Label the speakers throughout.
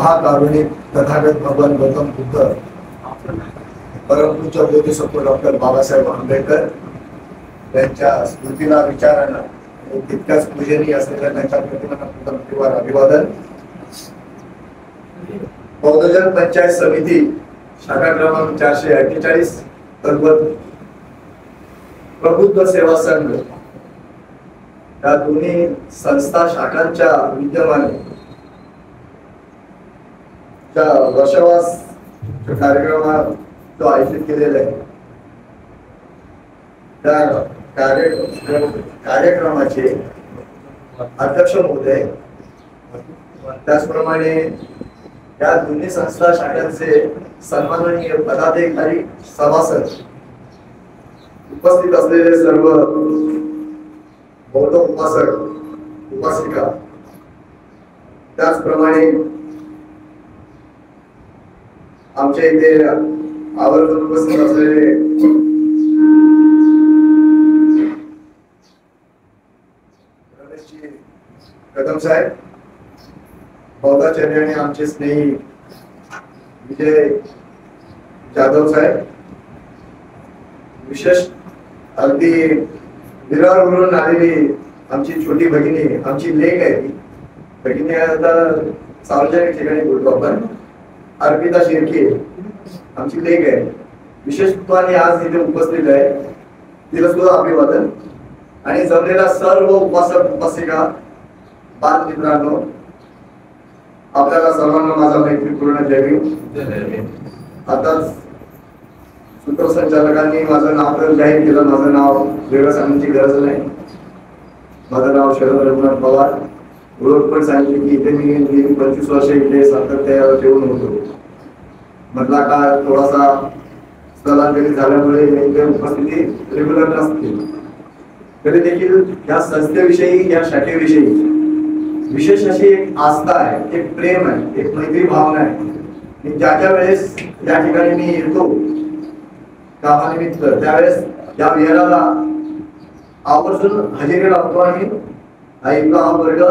Speaker 1: महाकारुणिक तथागत भगवान गौतम बुद्ध, परमपूज्य बोधिसत्व डॉक्टर बाबासाहेब आंबेडकर यांच्या स्मृतीला विचारानं तितक्याच पूजनीय असलेल्या त्यांच्या प्रतिमेला अभिवादन. बौद्धजन पंचायत समिती शाखा क्रमांक 448 प्रबुद्ध सेवा संघ या दोन्ही संस्था शाखांच्या विद्यमाने वर्षावास कार्यक्रमात जो आयोजित केलेला आहे त्या कार्यक्रमाचे अध्यक्ष महोदय, त्याचप्रमाणे या दोन्ही संस्था शाखांचे सन्माननीय पदाधिकारी, सभासद, उपस्थित असलेले सर्व बौद्ध उपासक उपासिका, त्याचप्रमाणे आमच्या इथे आवर्जून उपस्थित असलेले कदम साहेब, बौद्धाचार्य आणि आमचे स्नेही विजय जाधव साहेब, विशेष अगदी विरारवरून आलेली आमची छोटी भगिनी, आमची लेक आहे ती भगिनी, आता सार्वजनिक ठिकाणी बोलतो आपण, अर्पिता शिर्के आमची लेक आहे, विशेषत्वाने आज इथे उपस्थित आहे, तिला सुद्धा अभिवादन. आणि जमलेल्या सर्व उपासक उपासिका, बाल मित्रांनो, आपल्याला सर्वांना माझा मैत्रीपूर्ण जय भीम. आताच सूत्रसंचालकांनी माझं नाव तर जाहीर केलं, माझं नाव वेगळं सांगण्याची गरज नाही. माझं नाव शरद रघुनाथ पवार, ओळख पण सांगितली की इथे मी गेली 25 वर्ष इथे सातत्याने ठेवून होतो. मधला काळ थोडासा स्थलांतरित झाल्यामुळे इथे उपस्थिती रेग्युलर नसते, तरी देखील या संस्थेविषयी, या शाखेविषयी विशेष अशी एक आस्था आहे, एक प्रेम आहे, एक मैत्री भावना आहे. ज्या वेळेस या ठिकाणी मी येतो कामानिमित्त, त्यावेळेस या विहाराला आवर्जून हजेरी लावतो आणि हा वर्ग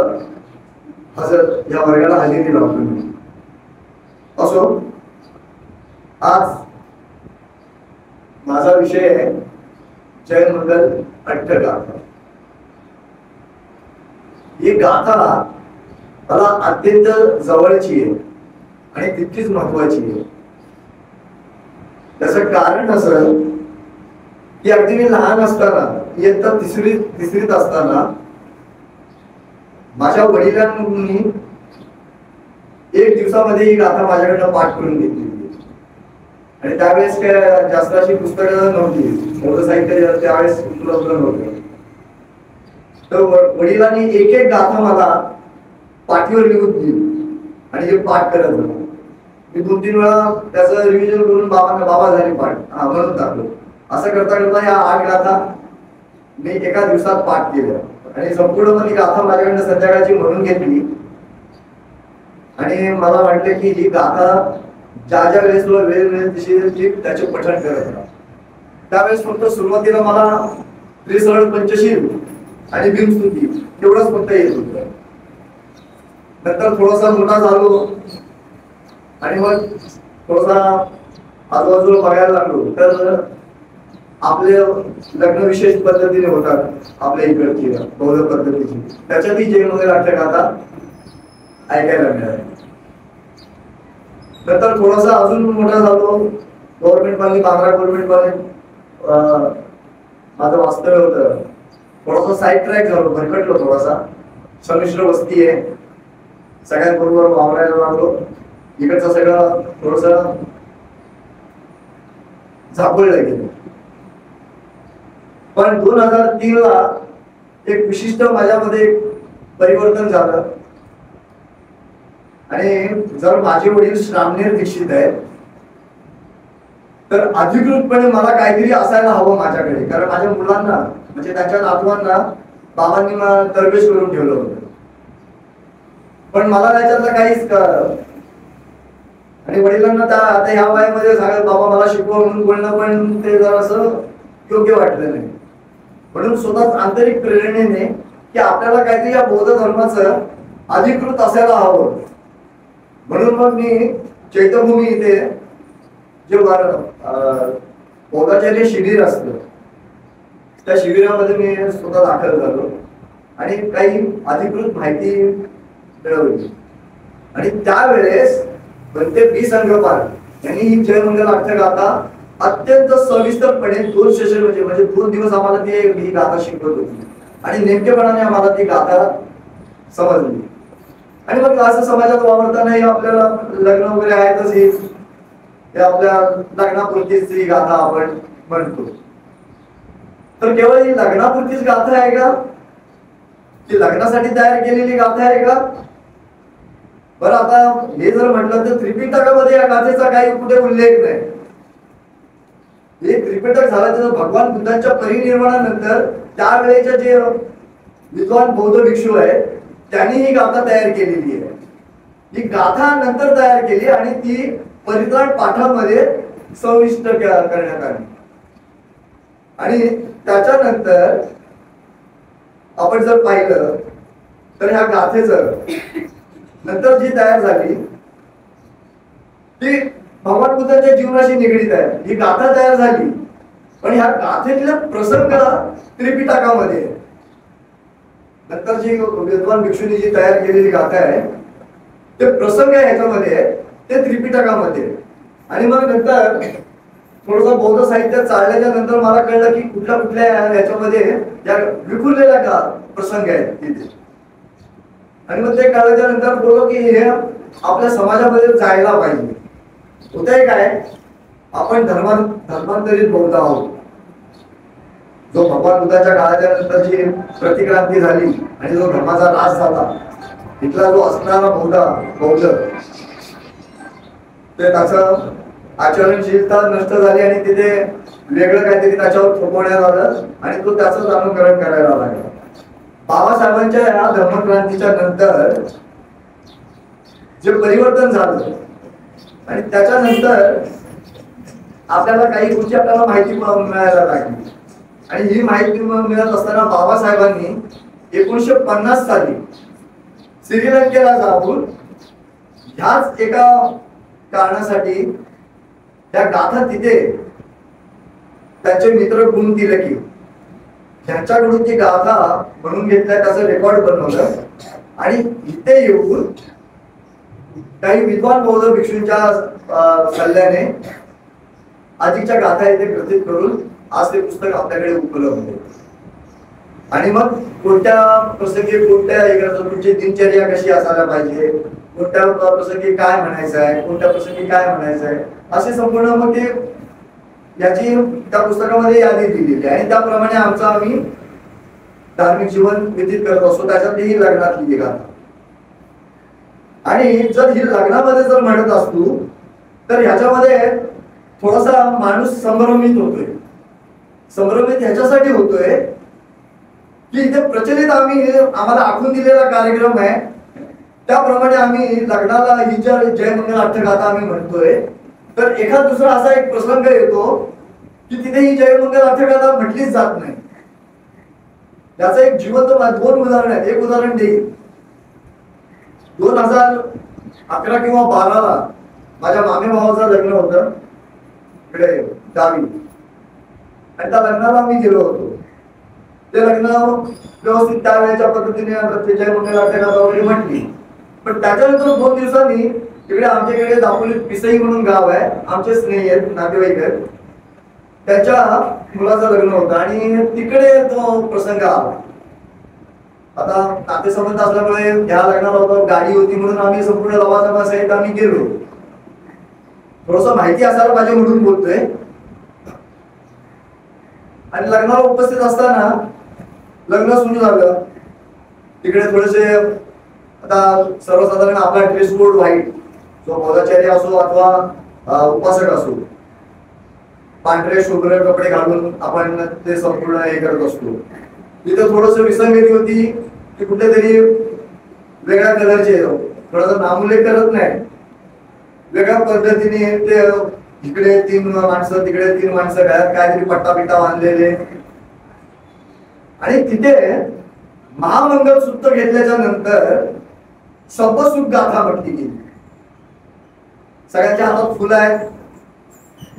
Speaker 1: हजर, या वर्गाला हजेरी लावतो मी. असो, आज माझा विषय आहे जैन मंगल अट्टगाथा. ही गाथा मला अत्यंत जवळची आहे आणि तितकीच महत्वाची आहे. त्याचं कारण असं की अगदी मी लहान असताना, इयत्ता तिसरीत असताना माझ्या वडिलांनी एक दिवसामध्ये ही गाथा माझ्याकडनं पाठ करून घेतली. आणि त्यावेळेस काय जास्त अशी पुस्तकं नव्हती, मोठं साहित्य त्यावेळेस उपलब्ध नव्हतं. तर वडिलांनी एक एक गाथा मला पाठीवर लिहून दिली आणि हे पाठ करत होतो. मी 2-3 वेळा त्याचं रिव्हिजन करून बाबा झाली पाठ म्हणून टाकलो. असं करता करता या 8 गाथा मी एका दिवसात पाठ केल्या आणि संपूर्ण ती गाथा माझ्याकडनं संध्याकाळची म्हणून घेतली. आणि मला वाटले की ही गाथा ज्या वेळेस तुला वेळ मिळेल त्याचे पठण करत राहा. त्यावेळेस फक्त सुरुवातीला मला त्रिसरळ पंचशील आणि भीमस्तुती एवढंच फक्त येत होतं. नंतर थोडासा मोठा झालो आणि मग थोडासा आजूबाजूला बघायला लागलो, तर आपले लग्न विशेष पद्धतीने होतात आपल्या इकडची बौद्ध पद्धतीची, त्याच्यातही जैन मंगल अट्टगाथा ऐकायला मिळाली. नंतर थोडासा अजून मोठा झालो, गव्हर्नमेंट पाणी, बांद्रा गव्हर्नमेंट पाणी माझं वास्तव्य होतं. थोडासा साईड ट्रॅक झालो, भरकटलो, थोडासा संमिश्र वस्ती आहे, सगळ्यांबरोबर वावरायला लागलो. इकडचं सगळं थोडस झापळलं गेलं. पण 2003 ला एक विशिष्ट माझ्यामध्ये परिवर्तन झालं. आणि जर माझे वडील श्रामणेर दीक्षित आहेत, तर अधिकृतपणे मला काहीतरी असायला हवं माझ्याकडे, कारण माझ्या मुलांना म्हणजे त्यांच्या नातवांना बाबांनी तरबेज करून ठेवलं होतं. पण मला त्याच्यातलं काहीच कळलं. आणि वडिलांना आता ह्या वयामध्ये सांगत बाबा मला शिकवा म्हणून बोलणं पण ते जरासं योग्य वाटलं नाही. म्हणून स्वतःच आंतरिक प्रेरणेने की आपल्याला काहीतरी या बौद्ध धर्माचं अधिकृत असायला हवं, म्हणून मग मी चैत्यभूमी इथे जे पौदाचार्य शिबिर असतं त्या शिबिरामध्ये मी स्वतः दाखल झालो आणि काही अधिकृत माहिती मिळवली. आणि त्यावेळेस बनते बी संघपाल यांनी ही जयमंगल अर्थगाथा अत्यंत सविस्तरपणे 2 सेशन म्हणजे 2 दिवस आम्हाला ती ही गाथा शिकवत होती आणि नेमकेपणाने आम्हाला ती गाथा समजली. आणि मग असं समाजात वावरताना आपल्याला लग्न वगैरे आहेतच, हे आपल्या लग्नापुरतीच ही गाथा आपण म्हणतो. तर केवळ ही लग्नापुरतीच गाथा आहे का, ती लग्नासाठी तयार केलेली गाथा आहे का? बरं, आता हे जर म्हटलं तर त्रिपिटकामध्ये या गाथेचा काही कुठे उल्लेख नाही. हे त्रिपिटक झालं तर भगवान बुद्धांच्या परिनिर्वाणानंतर त्यावेळेच्या जे विद्वान बौद्ध भिक्षू आहेत त्यांनी ही गाथा तयार केलेली आहे. ही गाथा नंतर तयार केली आणि ती परित्राण पाठामध्ये समाविष्ट करण्यात आली. आणि त्याच्यानंतर आपण जर पाहिलं तर ह्या गाथेचं नंतर जी तयार झाली ती भगवान बुद्धांच्या जीवनाशी निगडीत आहे. ही गाथा तयार झाली पण ह्या गाथेतले प्रसंग त्रिपिटकामध्ये, नंतर जी विद्वान भिक्षूंनी जी तयार केलेली गाथा आहे ते प्रसंग ह्याच्यामध्ये ते त्रिपिटकामध्ये. आणि मग नंतर थोडस बौद्ध साहित्य चालल्याच्या नंतर मला कळलं की कुठल्या कुठल्या ह्याच्यामध्ये या विखुरलेल्या का प्रसंग आहेत तिथे. आणि मग ते कळल्याच्या नंतर बोललो की हे आपल्या समाजामध्ये जायला पाहिजे. होतंय काय, आपण धर्मांतरित बौद्ध आहोत. जो भगवान बुद्धाच्या काळाच्या नंतर जी प्रतिक्रांती झाली आणि जो धर्माचा नाश झाला तिथला जो असणारा बौद्ध ते त्याचं आचरणशीलता नष्ट झाली आणि तिथे वेगळं काहीतरी त्याच्यावर थोपवण्यात आलं आणि तो त्याचंच अनुकरण करायला लागला. बाबासाहेबांच्या या धर्मक्रांतीच्या नंतर जे परिवर्तन झालं आणि त्याच्यानंतर आपल्याला काही गोष्टी आपल्याला माहिती मिळायला लागली. आणि ही माहिती मिळत असताना बाबासाहेबांनी 1950 साली श्रीलंकेला जाऊन ह्याच एका कारणासाठी त्या गाथा तिथे त्यांचे मित्र गुण दिले की ह्यांच्याकडून ती गाथा म्हणून घेतल्या, त्याचं रेकॉर्ड बनवलं आणि इथे येऊन काही विद्वान बौद्ध भिक्षूंच्या सल्ल्याने अधिकच्या गाथा इथे ग्रथित करून आज ते पुस्तक आपल्याकडे उपलब्ध आहे. आणि मग कोणत्या प्रसंगी कोणत्या तुमची दिनचर्या कशी असायला पाहिजे, कोणत्या प्रसंगी काय म्हणायचं आहे, कोणत्या प्रसंगी काय म्हणायचं आहे, असे संपूर्ण मग ते याची त्या पुस्तकामध्ये यादी दिलेली आहे. आणि त्याप्रमाणे आम्ही धार्मिक जीवन व्यतीत करत असतो. त्याच्यात ही लग्नातली गाथा. आणि जर ही लग्नामध्ये जर म्हणत असतो तर ह्याच्यामध्ये थोडासा माणूस संभ्रमित होतोय. संभ्रमित ह्याच्यासाठी होतोय की इथे प्रचलित आम्हाला आखून दिलेला कार्यक्रम आहे त्याप्रमाणे आम्ही लग्नाला ही जयमंगल अर्थगाथा आम्ही म्हणतोय. तर एखाद दुसरा असा एक प्रसंग येतो की तिथे ही जयमंगल अर्थगाथा म्हटलीच जात नाही. त्याचं एक जिवंत 2 उदाहरण आहेत. एक उदाहरण देईल. 2011 किंवा 12ला माझ्या मामे भावाचं लग्न होतं इकडे गावी आणि त्या लग्नाला आम्ही गेलो होतो. ते लग्न व्यवस्थित त्यावेळेच्या पद्धतीने जयमंगल अर्थगाथा वगैरे म्हटली. पण त्याच्यानंतर 2 दिवसांनी इकडे आमच्याकडे दापोलीत पिसई म्हणून गाव आहे, आमचे स्नेही आहेत, नातेवाईक आहेत, त्याच्या मुलाचं लग्न होतं आणि तिकडे तो प्रसंग आला. आता नातेसंबंध असल्यामुळे ह्या लग्नाला गाडी होती म्हणून आम्ही संपूर्ण लवाजमासहित आम्ही गेलो. थोडस माहिती असायला पाहिजे म्हणून बोलतोय. आणि लग्नाला उपस्थित असताना लग्न सुरू झालं. तिकडे थोडेसे आता सर्वसाधारण आपला ड्रेस कोड व्हाईट, जो बौद्धाचार्य असो अथवा उपासक असो, पांढरे शुभ्र कपडे घालून आपण ते संपूर्ण हे करत असतो. तिथे थोडस विसंगती होती की कुठेतरी वेगळ्या कलरचे, थोडासा नामोल्लेख करत नाही, वेगळ्या पद्धतीने ते इकडे 3 माणसं तिकडे 3 माणसं, गळ्यात काहीतरी पट्टा पिट्टा बांधलेले. आणि तिथे महामंगल सूत्र घेतल्याच्या नंतर सपसुख गाथा म्हटली गेली. सगळ्यांच्या हातात फुलं आहेत,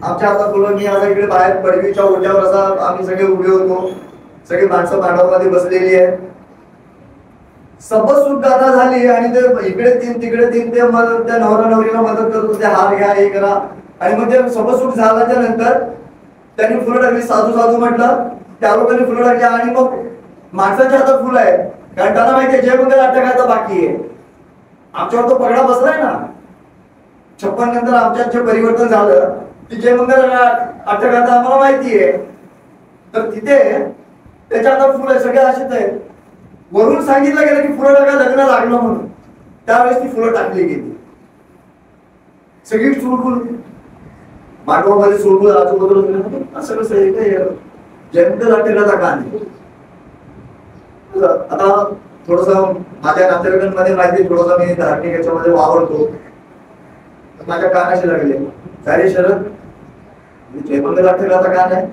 Speaker 1: आमच्या हातात फुलं. मी आता इकडे बाहेर पडवीच्या ओट्यावर असा आम्ही सगळे उभे होतो, सगळी माणसं मांडवामध्ये बसलेली आहेत. सबसूट गाथा झाली आणि ते इकडे तीन तिकडे तीन, ते त्या नवरा नवरीला मदत करत होते, हार घ्या हे करा. आणि मग ते सबसूट झाल्याच्या नंतर त्यांनी फुलं टाकली, साधू साधू म्हटलं, त्या लोकांनी फुलं टाकली. आणि मग माणसाच्या हातात फुलं आहेत, कारण त्यांना माहितीये जय मंगल अटकायचा बाकी आहे. आमच्यावर तो पगडा बसलाय ना, 56 नंतर आमच्यात जे परिवर्तन झालं की जय मंगल अटकायचा आम्हाला माहिती आहे. तर तिथे त्याच्या हातात फुलं आहे, सगळे असेच आहेत. वरून सांगितलं गेलं की फुलं टाका, लग्न लागलं म्हणून. त्यावेळेस ती फुलं टाकली गेली, सगळी चुळबुळ मांडवामध्ये चुळबुळ आजूबाजूला. असं कसं आहे काय जयंत अटकायचा का नाही? आता थोडस माझ्या नातेवाईकांमध्ये माहिती, थोडस मी धार्मिक याच्यामध्ये वावरतो, माझ्या कानाशी लागले, काय शरद जयमंगल अटकायचा का नाही?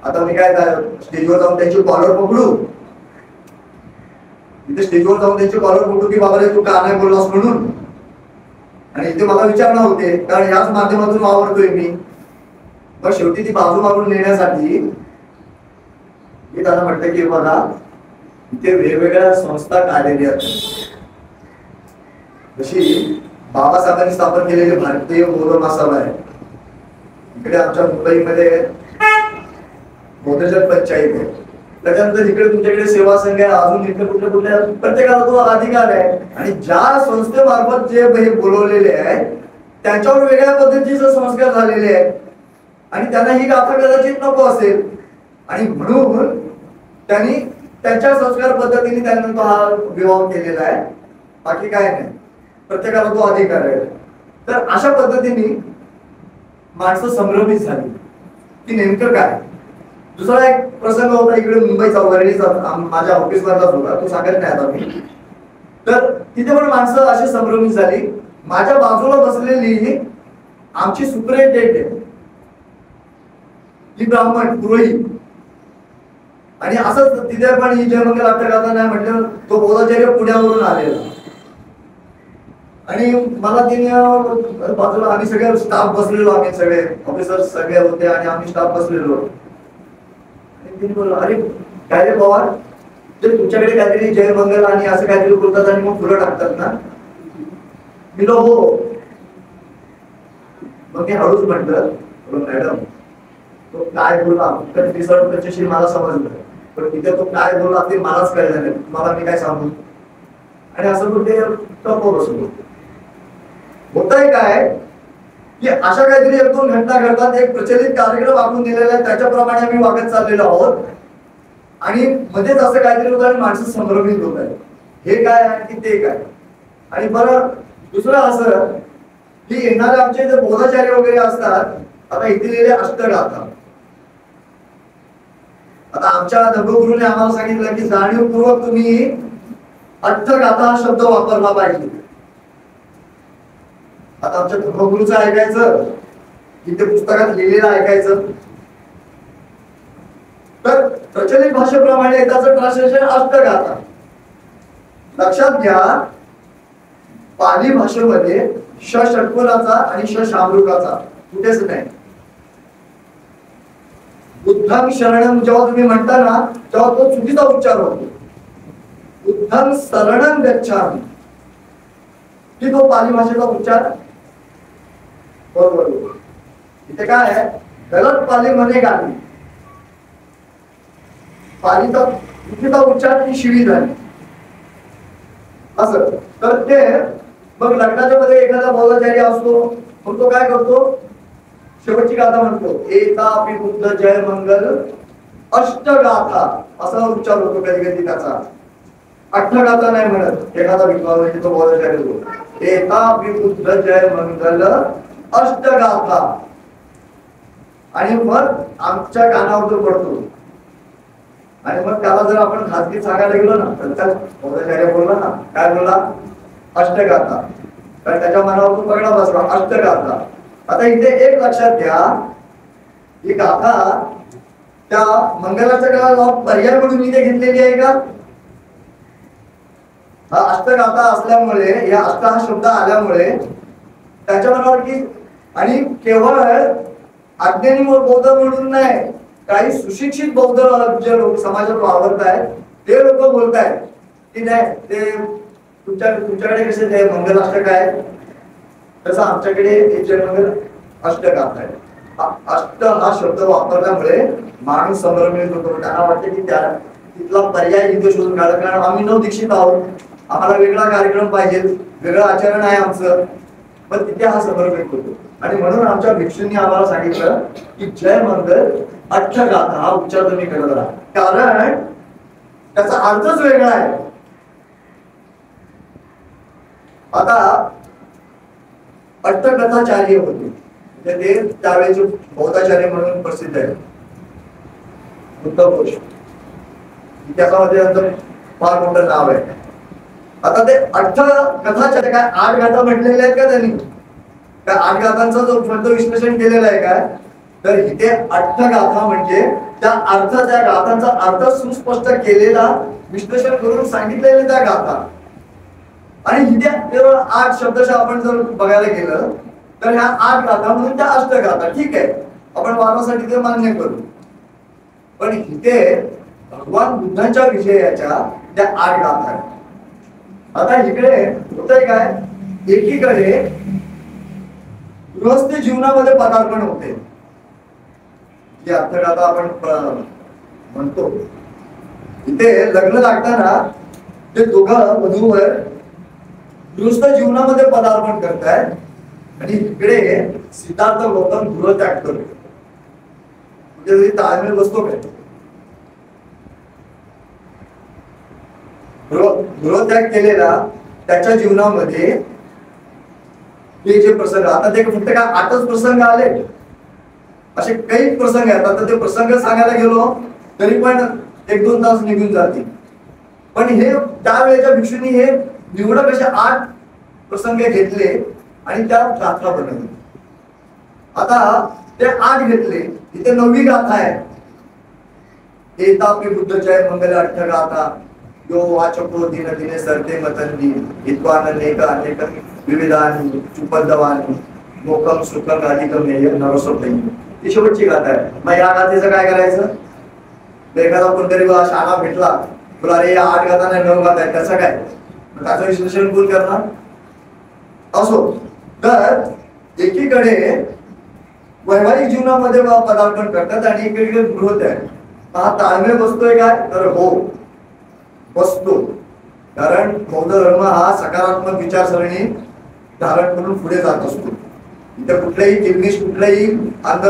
Speaker 1: आता मी काय स्टेजवर जाऊन त्यांची कॉलर पकडू, इथे स्टेजवर जाऊन त्यांची कॉलर पकडू की बाबा तू का नाही बोललास म्हणून? आणि इथे मला विचारणं होते, कारण याच माध्यमातून वावरतोय मी. मग शेवटी ती बाजू मारून नेण्यासाठी मी त्यांना म्हटलं की बघा, इथे वेगवेगळ्या संस्था कार्यरत, जशी बाबासाहेबांनी स्थापन केलेली भारतीय बोधो महासभा आहे, इकडे आमच्या मुंबईमध्ये मोठेजन पंचायत आहे, त्याच्यानंतर इकडे तुमच्याकडे सेवा संघ आहे, अजून इकडे कुठल्या कुठल्या प्रत्येकाला तो अधिकार आहे. आणि ज्या संस्थेमार्फत जे हे बोलवलेले आहेत त्यांच्यावर वेगळ्या पद्धतीचे संस्कार झालेले आहेत आणि त्यांना ही गाथा कदाचित नको असेल, आणि म्हणून त्यांनी त्यांच्या संस्कार पद्धतीने त्यांना तो हा विवाह केलेला आहे, बाकी काय नाही, प्रत्येकाला तो अधिकार आहे. तर अशा पद्धतीने माणसं संभ्रमित झाली की नेमकं काय. दुसरा एक प्रसंग होता इकडे मुंबईचा, वरळीचा, माझ्या ऑफिस मधलाच होता, तो सांगत नाही आता मी. तर तिथे पण माणसं अशी संभ्रमित झाली. माझ्या बाजूला बसलेली आमची सुपरिटेंडेंट आहे, ही ब्राह्मण पुरोहित, आणि असंच तिथे पण ही जयमंगल अटकायचा नाही म्हटलं, तो बोधाचार्य पुण्यावरून आलेला. आणि मला तिने बाजूला, आम्ही सगळे स्टाफ बसलेलो, आम्ही सगळे ऑफिसर सगळे होते आणि आम्ही स्टाफ बसलेलो. अरे काय रे पवार, ते तुमच्याकडे काहीतरी जय मंगल आणि असं काहीतरी बोलतात आणि मग फुलं टाकतात ना? मी हो. मग मी हळूच म्हटलं, मॅडम तो काय बोलला त्याच्याशी मला समजलं, पण तिथे तो काय बोलला ते मलाच कळलं नाही, मला मी काय सांगू. आणि असं कुठे टप्प बसलो. होतंय काय की अशा काहीतरी एक दोन घटना घडतात, एक प्रचलित कार्यक्रम आपण दिलेला आहे त्याच्याप्रमाणे आम्ही वागत चाललेलो आहोत, आणि मध्येच असं काहीतरी होतं आणि माणसं संभ्रमित होत आहे, हे काय आहे की ते काय. आणि बरं दुसरं असं की येणारे आमचे जे बोधाचार्य वगैरे असतात, आता इथे लिहिले अष्टगाथा. आता आमच्या धर्मगुरूने आम्हाला सांगितलं की जाणीवपूर्वक तुम्ही अष्टगाथा हा शब्द वापरला पाहिजे. आता आमच्या धर्मगुरूचं ऐकायचं, इथे पुस्तकात लिहिलेलं ऐकायचं. तर प्रचलित भाषेप्रमाणे त्याचं ट्रान्सलेशन अष्टगाथा. लक्षात घ्या, पाली भाषेमध्ये श षटकोनाचा आणि श शामृकाचा कुठेच नाही. बुद्धं शरणं जेव्हा तुम्ही म्हणता ना, तेव्हा तो चुकीचा उच्चार होतो. बुद्धं शरणं गच्छामि, की तो पाली भाषेचा उच्चार बरोबर. इथे काय आहे, गलत पाली मध्ये गाली, पालीचा चुकीचा उच्चार ती शिवी झाली असं. तर ते मग लग्नाच्या मध्ये एखादा बोधाचार्य असतो, मग तो काय करतो, शेवटची गाथा म्हणतो, एतापि बुद्ध जय मंगल अष्टगाथा असा उच्चार होतो कधी कधी त्याचा. अष्टगाथा नाही म्हणत एखादा विद्वान म्हणजे तो बोधाचार्य होतो, एतापि बुद्ध जय मंगल अष्टगाथा. आणि मग आमच्या कानावर तो पडतो, आणि मग त्याला जर आपण खासगी सांगायला गेलो ना, तर त्या बोधाचार्य बोलला ना, काय बोलला, अष्टगाथा. कारण त्याच्या मनावर तो पगडा बसला, अष्टगाथा. आता इथे एक लक्षात घ्या, ही गाथा त्या मंगलाच्या काळाला पर्याय म्हणून इथे घेतलेली आहे का? हा अष्टगाथा असल्यामुळे या अष्ट हा शब्द आल्यामुळे त्याच्या मनावर की आणि केवळ अज्ञानी बौद्ध म्हणून नाही, काही सुशिक्षित बौद्ध जे लोक समाजात वावरत आहेत ते लोक बोलतायत की नाही ते तुमच्याकडे कसे ते मंगलाष्टक आहे तसं आमच्याकडे एक जन्मंगल अष्टगाथा आहे. अष्ट हा शब्द वापरल्यामुळे माणूस संभ्रमित होतो, त्यांना वाटते की त्या तिथला पर्याय इथे शोधून काढला, कारण आम्ही नवदीक्षित आहोत, आम्हाला वेगळा कार्यक्रम पाहिजे, वेगळं आचरण आहे आमचं, पण तिथे हा संभ्रमित होतो. आणि म्हणून आमच्या भिक्षूंनी आम्हाला सांगितलं की जय मंगल अष्टगाथा हा उच्चार तुम्ही करत राहा, कारण त्याचा अर्थच वेगळा आहे. आता अष्टकथाचार्य होते, ते त्यावेळेचे बौद्धाचार्य म्हणून प्रसिद्ध आहे, बुद्धघोष, इतिहासामध्ये त्यांचं फार मोठं नाव आहे. आता ते अष्टकथाचार्य काय 8 गाथा म्हटलेल्या आहेत का त्यांनी, त्या 8 गाथांचा जो शब्द विश्लेषण केलेलं आहे काय, तर इथे अष्टगाथा म्हणजे त्या अर्थ, त्या गाथांचा अर्थ सुस्पष्ट केलेला, विश्लेषण करून सांगितलेले त्या गाथा. आणि इथे केवळ 8 शब्दशः आपण जर बघायला गेलं तर ह्या 8 गाथा म्हणून त्या अष्टगाथा, ठीक आहे, आपण वारणासाठी ते मान्य करू. पण इथे भगवान बुद्धांच्या विषयाच्या त्या 8 गाथा आहेत. आता इकडे होतंय काय, एकीकडे गृहस्थ जीवनामध्ये पदार्पण होते, जी अर्थगाथा आपण म्हणतो. इथे लग्न लागताना ते दोघं वधूवर गृहस्थ जीवनामध्ये पदार्पण करतायत आणि इकडे सिद्धार्थ गौतम गृहत्याग करतो. म्हणजे ताळमेळ बसतो काय, गृहत्याग केलेला त्याच्या जीवनामध्ये हे जे प्रसंग, आता ते फक्त काय 8च प्रसंग आले, असे काही प्रसंग आहेत. आता ते प्रसंग सांगायला गेलो तरी पण 1-2 तास निघून जातील. पण हे त्यावेळेच्या भिक्षूंनी हे निवडक असे 8 प्रसंग घेतले आणि त्या गाथा बनवली. आता ते 8 घेतले, इथे 9वी गाथा आहे, एतापि बुद्धजय मंगल अष्टगाथा यो वाचको दिन दिने सरते मतंदी हित्वान अनेक अनेक विविधानी चुपदवानी मोकम सुखम अधिकम नरसोपई. ही शेवटची गाथा आहे. मग या गाथेचं काय करायचं, एखादा कोणतरी शाळा भेटला तुला, अरे 8 गाथा नाही 9 गाथा आहे, त्याचं काय, त्याचं विश्लेषण कोण करणार. असो, तर एकीकडे वैवाहिक जीवनामध्ये पदार्पण करतात आणि एकीकडे गृहत्याग. हा ताळमेळ बसतोय काय, तर हो बसतो, कारण बौद्ध धर्म हा सकारात्मक विचारसरणी धारण करून पुढे जात असतो. इथे कुठल्याही किलमिश, कुठल्याही अंध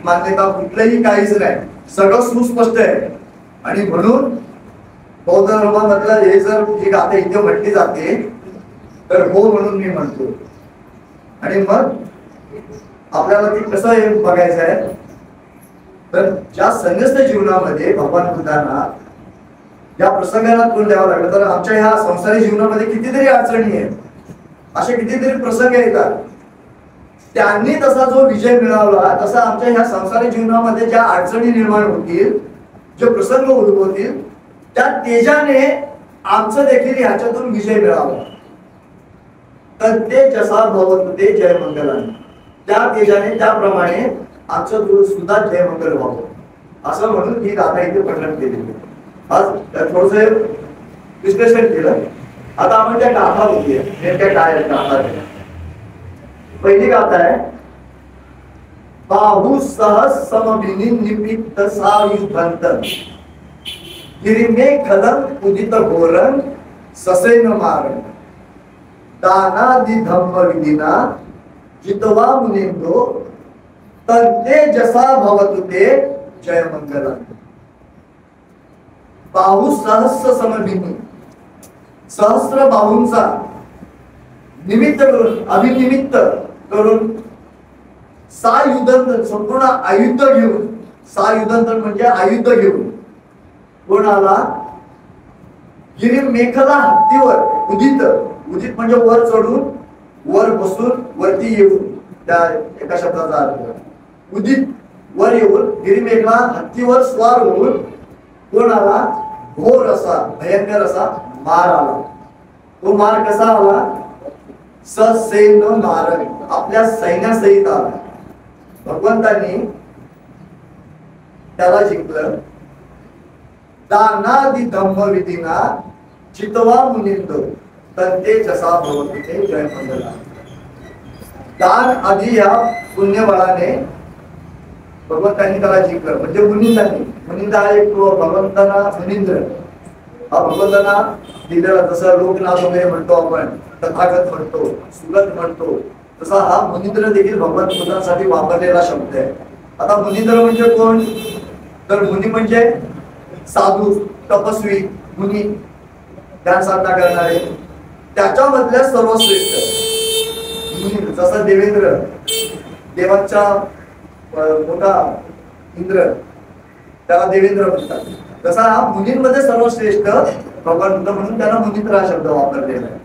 Speaker 1: मान्यता, कुठलंही काहीच नाही, सगळं सुस्पष्ट आहे. आणि म्हणून बौद्ध धर्मामधलं हे जर ही गाथा इथे म्हटली जाते तर हो म्हणून मी म्हणतो. आणि मग आपल्याला ती कसं हे बघायचं आहे, तर ज्या संन्यस्त जीवनामध्ये भगवान बुद्धांना या प्रसंगाला तोंड द्यावं लागलं, तर आमच्या ह्या संसारी जीवनामध्ये कितीतरी अडचणी आहेत, असे कितीतरी प्रसंग येतात. त्यांनी तसा जो विजय मिळवला तसा आमच्या ह्या संसारी जीवनामध्ये ज्या अडचणी निर्माण होतील, जे प्रसंग उद्भवतील, त्या तेजाने आमचं देखील ह्याच्यातून विजय मिळावा. तर ते जसा भवत ते जय मंगलाने, त्या तेजाने त्याप्रमाणे आमचं सुद्धा जय मंगल व्हावं, असं म्हणून ही गाथा इथे वर्णन केलेली. आज थोडस विश्लेषण केलं. आता आपण त्या गाथा बघूया, नेमक्या काय आहेत गाथा. पहिली गाथा आहे, बाहु सहस समभिनी निपित्त सायुधंत गिरिमे खलम उदित घोरन ससेन मारण दानादि धम्म विधिना जितवा मुनिंदो तन्ते जसा भवतु ते जय मंगल. बाहु सहस्र समभिनी, सहस्र बाहूंचा निमित्त करून, अभिनिमित्त करून, सायुधंत संपूर्ण आयुध घेऊन, सायुधंत म्हणजे आयुध घेऊन कोणाला, गिरी मेखला हत्तीवर उदित, उदित म्हणजे वर चढून, वर बसून, वरती येऊन, त्या एका शब्दाचा अर्थ उदित, वर येऊन, गिरी मेघला हत्तीवर स्वार होऊन कोणाला घोर असा, भयंकर असा मार आला. तो मार कसा आला? ससेन मारण, आपल्या सैन्यासहित आला. भगवंतांनी त्याला जिंकलं. दानादि धम्म विधीना चितवा मुनिंद तंते जसा भवती ते जय मंडला. दान आधी या पुण्यबळाने भगवंतांनी त्याला जिंकलं. म्हणजे मुनिंदांनी, मुनिंद हा एक भगवंतांना मुनिंद्र हा भगवंतांना दिलेला. जसं लोकनाथ वगैरे म्हणतो आपण, तथागत म्हणतो, सुगत म्हणतो, तसा हा मुनिंद्र देखील भगवंतांसाठी वापरलेला शब्द आहे. आता मुनिंद्र म्हणजे कोण? तर मुनी म्हणजे साधू, तपस्वी, मुनी, ध्यान साधना करणारे, त्याच्यामधल्या सर्वश्रेष्ठ मुनी. जसं देवेंद्र, देवांचा मोठा इंद्र, त्याला देवेंद्र म्हणतात. तसा हा मुनींमध्ये सर्वश्रेष्ठ भगवान बुद्ध, म्हणून त्याला मुनिंद्र हा शब्द वापरलेला आहे.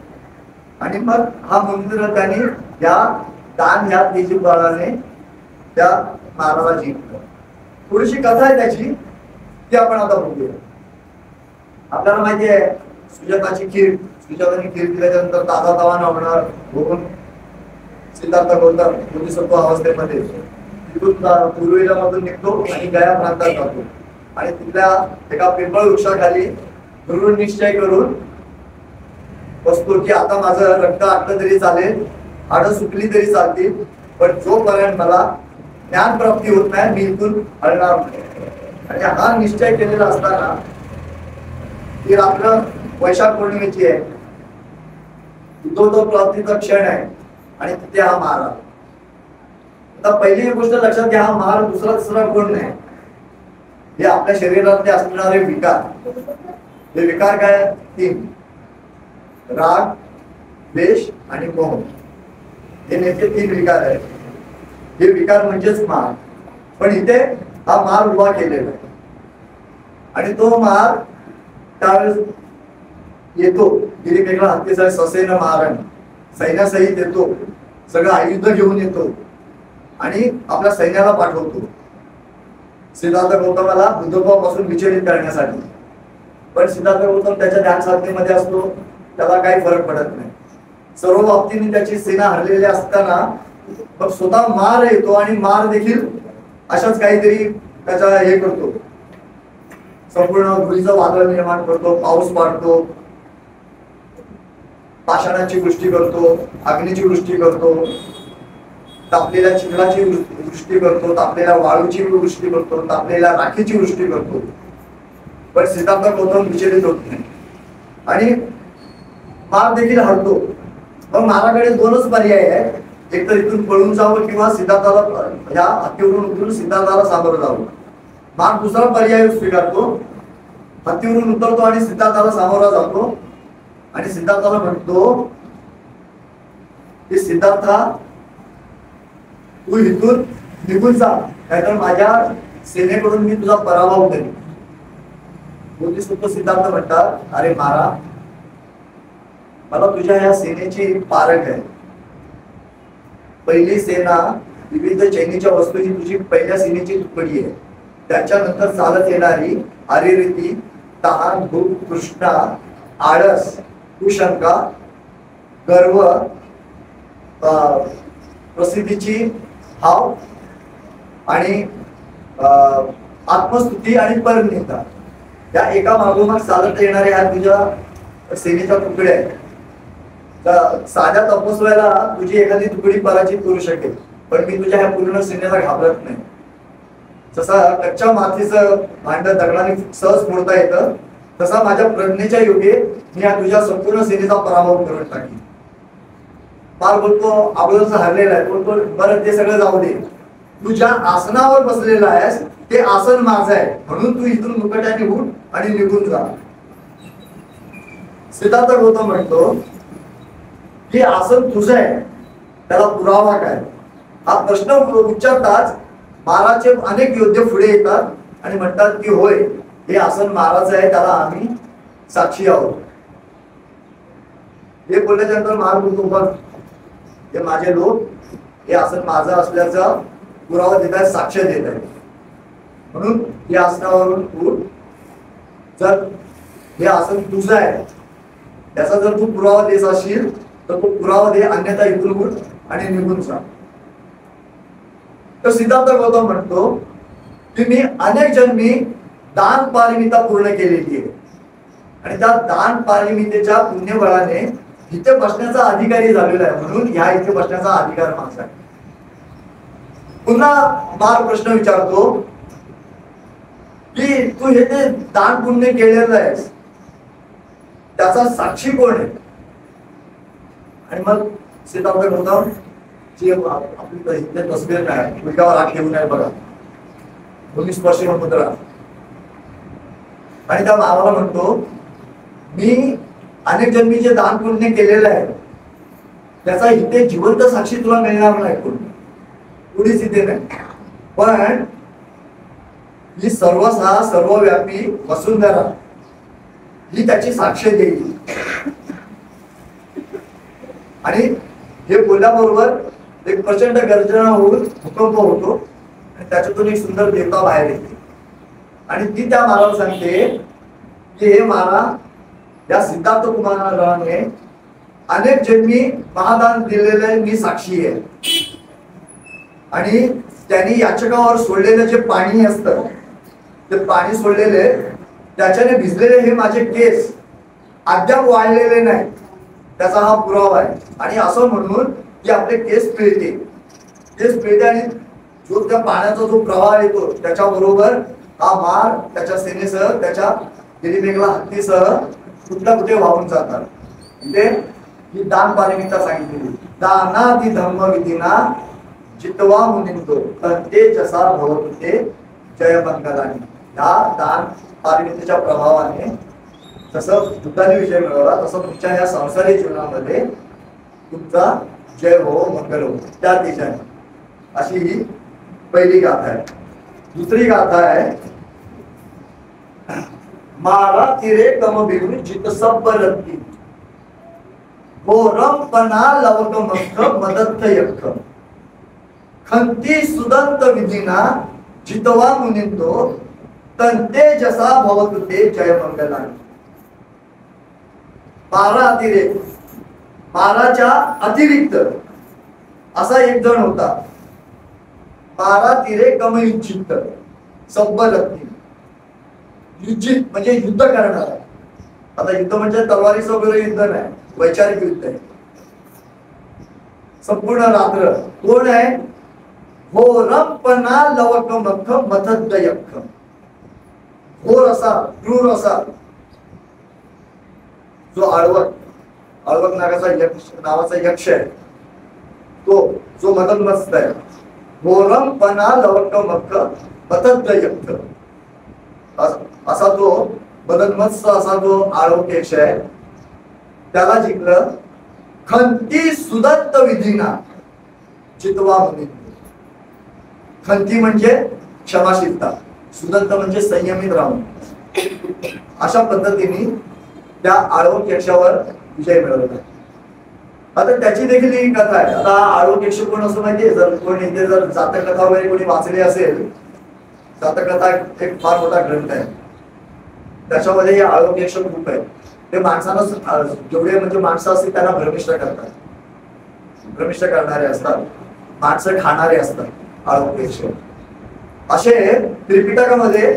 Speaker 1: आणि मग हा मुनिंद्र त्यांनी या दान या तेजी बळाने त्या माराला जिंकलं. थोडीशी कथा आहे त्याची, ती आपण आता बघूया. आपल्याला माहिती आहे सुजाताची खीर, सुजाताने खीर दिल्यानंतर ताजा तवाना होणार बघून सिद्धार्थ गौतम बोधिसत्व अवस्थेमध्ये तिथून पूर्वेला मधून निघतो आणि गया प्रांतात जातो. आणि तिथल्या एका पिंपळ वृक्षाखाली दृढ निश्चय करून बसतो की आता माझं रक्त आटलं तरी चालेल, हाडं सुटली तरी चालतील, पण जोपर्यंत मला ज्ञान प्राप्ती होत नाही मी इथून हलणार नाही. आणि हा निश्चय केलेला असताना ती रात्र वैशाख पौर्णिमेची आहे, तो प्राप्तीचा क्षण आहे आणि तिथे हा महार आला. आता पहिली गोष्ट लक्षात घ्या, हा महार दुसरा तिसरा कोण नाही, हे आपल्या शरीरातले असणारे विकार. हे विकार काय? 3: राग, द्वेष आणि मोह. हे नेमके 3 विकार आहेत. हे विकार म्हणजेच महार. पण इथे हा महार उभा केलेला आहे आणि तो महार त्यावेळेस येतो. गिरीमेघला हत्तीचा ससेन मारण, सैन्यासहित येतो, सगळं आयुध घेऊन येतो आणि आपल्या सैन्याला पाठवतो सिद्धार्थ गौतमाला बुद्धत्वापासून विचलित करण्यासाठी. पण सिद्धार्थ गौतम त्याच्या ध्यान साधनेमध्ये असतो, त्याला काही फरक पडत नाही. सर्व बाबतीने त्याची सेना हरलेली असताना मग स्वतः मार येतो आणि मार देखील अशाच काहीतरी त्याचा हे करतो, संपूर्ण धुळीचं वादळ निर्माण करतो, पाऊस पाडतो, पाषाणाची वृष्टी करतो, अग्नीची वृष्टी करतो, तापलेल्या चिखलाची वृष्टी करतो, तापलेल्या वाळूची वृष्टी करतो, तापलेल्या राखीची वृष्टी करतो. पण सिद्धार्थ गौतम विचलित होत नाही आणि मार देखील हरतो. मग माराकडे 2च पर्याय आहेत, एक तर इथून पळून जावं किंवा सिद्धार्थाला ह्या हत्तीवरून उतरून सिद्धार्थाला सामोरं जावं. मार दुसरा पर्याय स्वीकारतो, हत्तीवरून उतरतो आणि सिद्धार्थाला सामोरा जातो आणि सिद्धार्थाला म्हणतो की सिद्धार्था तू इथून निघून जा, नाहीतर माझ्या सेनेकडून मी तुझा पराभव करेन. बोधिसत्व सिद्धार्थ म्हणतात, अरे मारा, मला तुझ्या ह्या सेनेची पारख आहे. पहिली सेना विविध चैनीच्या वस्तू ही तुझी पहिल्या सेनेची तुकडी आहे. त्याच्यानंतर चालत येणारी अरेरीती, तहान, भूक, तृष्णा, आळस, कुशंका, गर्व, प्रसिद्धीची हाव आणि आत्मस्तुती आणि परनिंदा, या एका मागोमाग चालत येणाऱ्या ह्या तुझ्या सेनेच्या तुकड्या आहेत. साध्या तपस्व्याला तुझी एखादी तुकडी पराजित करू शकेल, पण मी तुझ्या ह्या पूर्ण सेनेला घाबरत नाही. जसा कच्च्या मातीचं भांड दगडाने सहज फोडता येतं, तसा माझ्या प्रज्ञेच्या योगे मी या तुझ्या संपूर्ण सेनेचा पराभव करून टाकेन. फार बोलतो अगोदरच हरलेला आहे, बोलतो बरं ते सगळं जाऊ दे, तू ज्या आसनावर बसलेला आहेस ते आसन माझं आहे, म्हणून तू इथून मुकट्याने उठ आणि निघून जा. सिद्धार्थ गौतम म्हणतो की आसन तुझं आहे, त्याला पुरावा काय? हा प्रश्न उच्चारताच महाराजचे अनेक योद्धे पुढे येतात आणि म्हणतात की होय, हे आसन महाराज आहे, त्याला आम्ही साक्षी आहोत. हे बोलल्यानंतर महाराज बोलतो, बघ हे माझे लोक हे आसन माझं असल्याचा पुरावा देत आहेत, साक्ष देत आहेत, म्हणून या आसनावरून उठ. जर हे आसन तुझं आहे त्याचा जर तू पुरावा देत असशील तर तो पुरावा दे, अन्यथा इथून उठ आणि निघून जा. तर सिद्धार्थ गौतम म्हणतो की मी अनेक जन्मी दान पारमिता पूर्ण केलेली आहे आणि त्या दान पारमितेच्या पुण्यबळाने इथे बसण्याचा अधिकारी झालेला आहे, म्हणून ह्या इथे बसण्याचा अधिकार माझा आहे. पुन्हा मार प्रश्न विचारतो की तू हे ते दान पुण्य केलेलं आहेस, त्याचा साक्षी कोण आहे? आणि मग सिद्धार्थ गौतम जी आपली इथे तस्वीर काय विकावर हात ठेवून आहे बघा, दोन्ही स्पर्श मुद्रा, आणि त्या भावाला म्हणतो मी अनेक जन्मी जे दान पुण्य केलेलं आहे त्याचा इथे जिवंत साक्षी तुला मिळणार नाही, कुणीच इथे नाही, पण ही सर्वव्यापी वसुंधरा ही त्याची साक्ष देईल. आणि हे बोलल्याबरोबर एक प्रचंड गर्जना होऊन भूकंप होतो आणि त्याच्यातून एक सुंदर देवता बाहेर येते आणि ती त्या महाराज सांगते की हे महाराज, या सिद्धार्थ कुमाराने अनेक जन्मी महादान दिलेले मी साक्षी आहे आणि त्यांनी याचकावर सोडलेलं जे पाणी असतं ते पाणी सोडलेले त्याच्याने भिजलेले हे माझे केस अद्याप वाळलेले नाही, त्याचा हा पुरावा आहे. आणि असं म्हणून की आपले केस पिळते आणि जो त्या पाण्याचा जो प्रवाह येतो त्याच्याबरोबर हा मार त्याच्या सेनेसह त्याच्या गिरीमेघला हत्तीसह कुठल्या कुठे वाहून जातात. म्हणजे ही दान पारमिता सांगितलेली, दानादि धम्म विधीना जितवा मुनिंदो ते जसा भवत ते जय मंगलानी. या दान पारमितेच्या प्रभावाने जसं बुद्धाने विजय मिळवला तसं तुमच्या या संसारिक जीवनामध्ये तुमचा जय हो, मंगल हो, त्या दिशेने. अशी ही पहिली गाथा आहे. दुसरी गाथा आहे मारा तिरे कम बिगुन जित सब रत्ती घोरम पना लवक मख मदत्त यक्ष खंती सुदंत विधीना जितवा मुनिंदो तंते जसा भवत ते जय मंगलानी. मारा अतिरेक, माराच्या अतिरिक्त असा एक जण होता. मारा तिरे कम युजित सब्बल युजित म्हणजे युद्ध करणारा. आता युद्ध म्हणजे तलवारीचं वगैरे युद्ध नाही, वैचारिक युद्ध आहे. संपूर्ण रात्र कोण आहे? घोरपणा लवक मख मथद यक्ष. घोर असा, क्रूर असा जो आळवक नावाचा यक्ष आहे, तो जो मदनमस्त आहे. घोरमपणा लवक मख मथद यक्ष असा तो मदनमस्त असा जो आळवक यक्ष आहे, त्याला जिंकलं. खंती सुदंत विधीना चितवा मुनी. खंती म्हणजे क्षमाशीलता, सुदंत म्हणजे संयमित राहून. अशा पद्धतीने त्या आळवक यक्षावर विजय मिळवला. आता त्याची देखील ही कथा आहे. आता आळवक यक्ष कोण असं माहितीये? जर कोणी इथे जर जातकथा वगैरे कोणी वाचली असेल, जातकथा एक फार मोठा ग्रंथ आहे, त्याच्यामध्ये हे आळवक यक्ष खूप आहे. ते माणसांना जेवढे म्हणजे माणसं असतील त्यांना भ्रमिष्ट करतात, भ्रमिष्ट करणारे असतात, माणसं खाणारे असतात आळवक यक्ष. असे त्रिपिटकामध्ये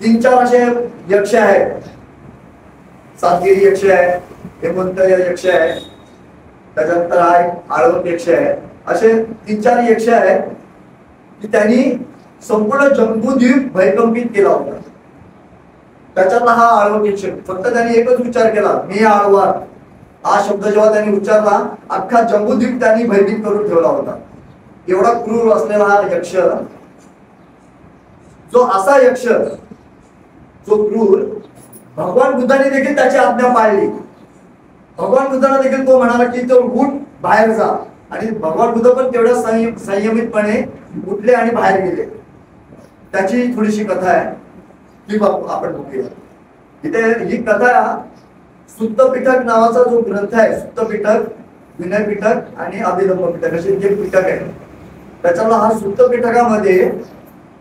Speaker 1: 3-4 असे यक्ष आहेत. सातगिरी यक्ष आहे, हेमंत यक्ष आहे, त्याच्यानंतर हा आळवक यक्ष आहे. असे 3-4 यक्ष आहेत की त्यांनी संपूर्ण जम्बूद्वीप भयकंपित केला होता. त्याच्यातला हा आळवक यक्ष फक्त त्यांनी एकच विचार केला, मी आळवा. हा शब्द जेव्हा त्यांनी उच्चारला, अख्खा जम्बूद्वीप त्यांनी भयभीत करून ठेवला होता. एवढा क्रूर असलेला हा यक्ष, जो असा यक्ष जो क्रूर, भगवान बुद्धाने देखील त्याची आज्ञा पाळली. भगवान बुद्धांना देखील तो म्हणाला की तो उठ, बाहेर जा. आणि भगवान बुद्ध पण तेवढ्या संयमितपणे उठले आणि बाहेर गेले. त्याची थोडीशी कथा आहे ती आपण बघूया. इथे ही कथा सुत्त पिटक नावाचा जो ग्रंथ आहे, सुत्त पिटक, विनय पिटक आणि अभिधम्म पिटक असे जे पिटक आहे, त्याच्याला हा सुत्त पिटकामध्ये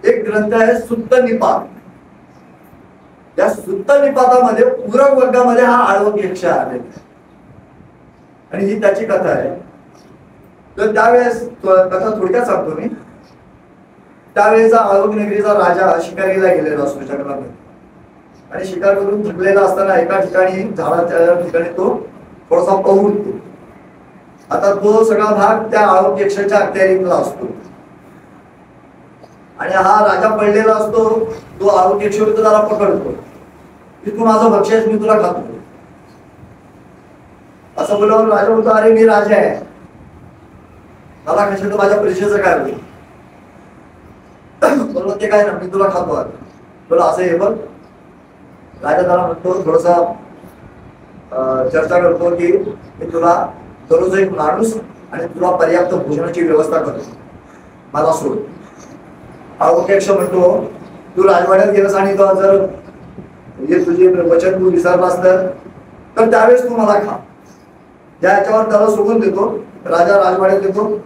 Speaker 1: एक ग्रंथ आहे सुत्त निपात. त्या सुत्त निपातामध्ये पूरक वर्गामध्ये हा आळवक यक्ष आलेला आहे आणि ही त्याची कथा आहे. तर त्यावेळेस कथा थोडक्यात सांगतो मी. त्यावेळेचा आळवक नगरीचा राजा शिकारीला गेलेला असतो जंगलामध्ये आणि शिकार करून थकलेला असताना एका ठिकाणी झाडाच्या ठिकाणी तो थोडासा पहुडतो. आता तो सगळा भाग त्या आळवक यक्षाच्या अखत्यारीतला असतो आणि हा राजा पडलेला असतो. तो आळवक यक्ष त्याला पकडतो की तू माझं भक्ष्य आहेस, मी तुला खातो असं बोलल्यावर राजा बोलतो, अरे मी राजा आहे, मला कशाचं माझ्या परीक्षेचं काय होईल. बोललो ते काय ना, मी तुला खातो. बोला असं हे बघ. राजा त्याला म्हणतो, थोडासा चर्चा करतो की मी तुला दररोज एक माणूस आणि तुला पर्याप्त भोजनाची व्यवस्था करतो, मला सोड. आळवक यक्ष म्हणतो, तू राजवाड्यात गेलास आणि जर हे तुझे वचन तू विसरलास तर त्यावेळेस तू मला खा. ज्या याच्यावर त्याला सोडून देतो. राजा राजवाड्यात येतो,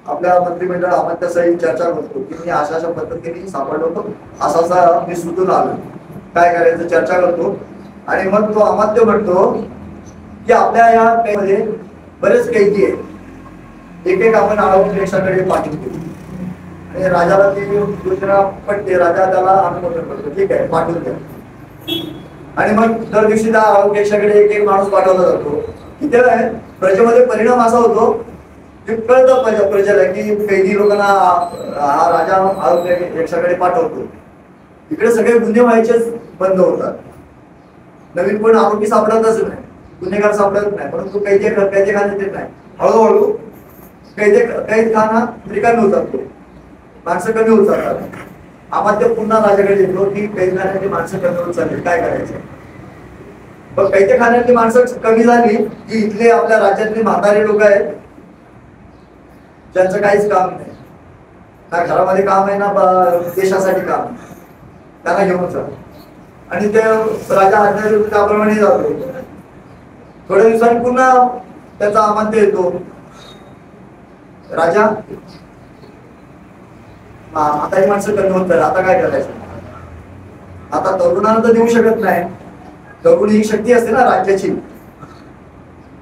Speaker 1: आपल्या मंत्रिमंडळ अमात्यासही चर्चा करतो की मी अशा अशा पद्धतीने सापडलो होतो, असा मी सुटून आलो, काय करायचं चर्चा करतो. आणि मग तो अमात्य म्हणतो की आपल्या या मध्ये बरेच कैदी आहेत, एक एक आपण आळवक यक्षाकडे पाठवतो. आणि राजाला ती योजना पटते. राजा त्याला अनुमोदन करतो, ठीक आहे पाठवून द्या. आणि मग दर दिवशी त्या आळवक यक्षाकडे एक एक माणूस पाठवला जातो. तिथे प्रजेमध्ये परिणाम असा होतो की कळतं प्रजेला की कैदी लोकांना हा राजा आळवक यक्षाकडे पाठवतो. इकडे सगळे गुन्हे व्हायचेच बंद होतात, नवीन कोण आरोपी सापडतच नाही, गुन्हेगार सापडत नाही, परंतु कैदेखाने देत नाही. हळूहळू कैदखाना रिकामी होतात, माणसं कमी होत जातात. अमात्य पुन्हा राजाकडे येतो की कैदखान्यातली माणसं कमी होत चालली, काय करायचं. पण कैदखान्यातली माणसं कमी झाली की इथले आपल्या राज्यातली म्हातारे लोक आहेत ज्यांचं काहीच काम नाही, ना घरामध्ये काम आहे ना देशासाठी काम, त्यांना घेऊन जातो आणि ते राजा आज्ञा देतो त्याप्रमाणे जातो. थोड्या दिवसांनी पुन्हा त्याचा अमात्य येतो. राजा म्हातारी माणसं कमी होत, आता काय करायचं. आता तरुणांना तर देऊ शकत नाही, तरुण ही शक्ती असते ना राज्याची,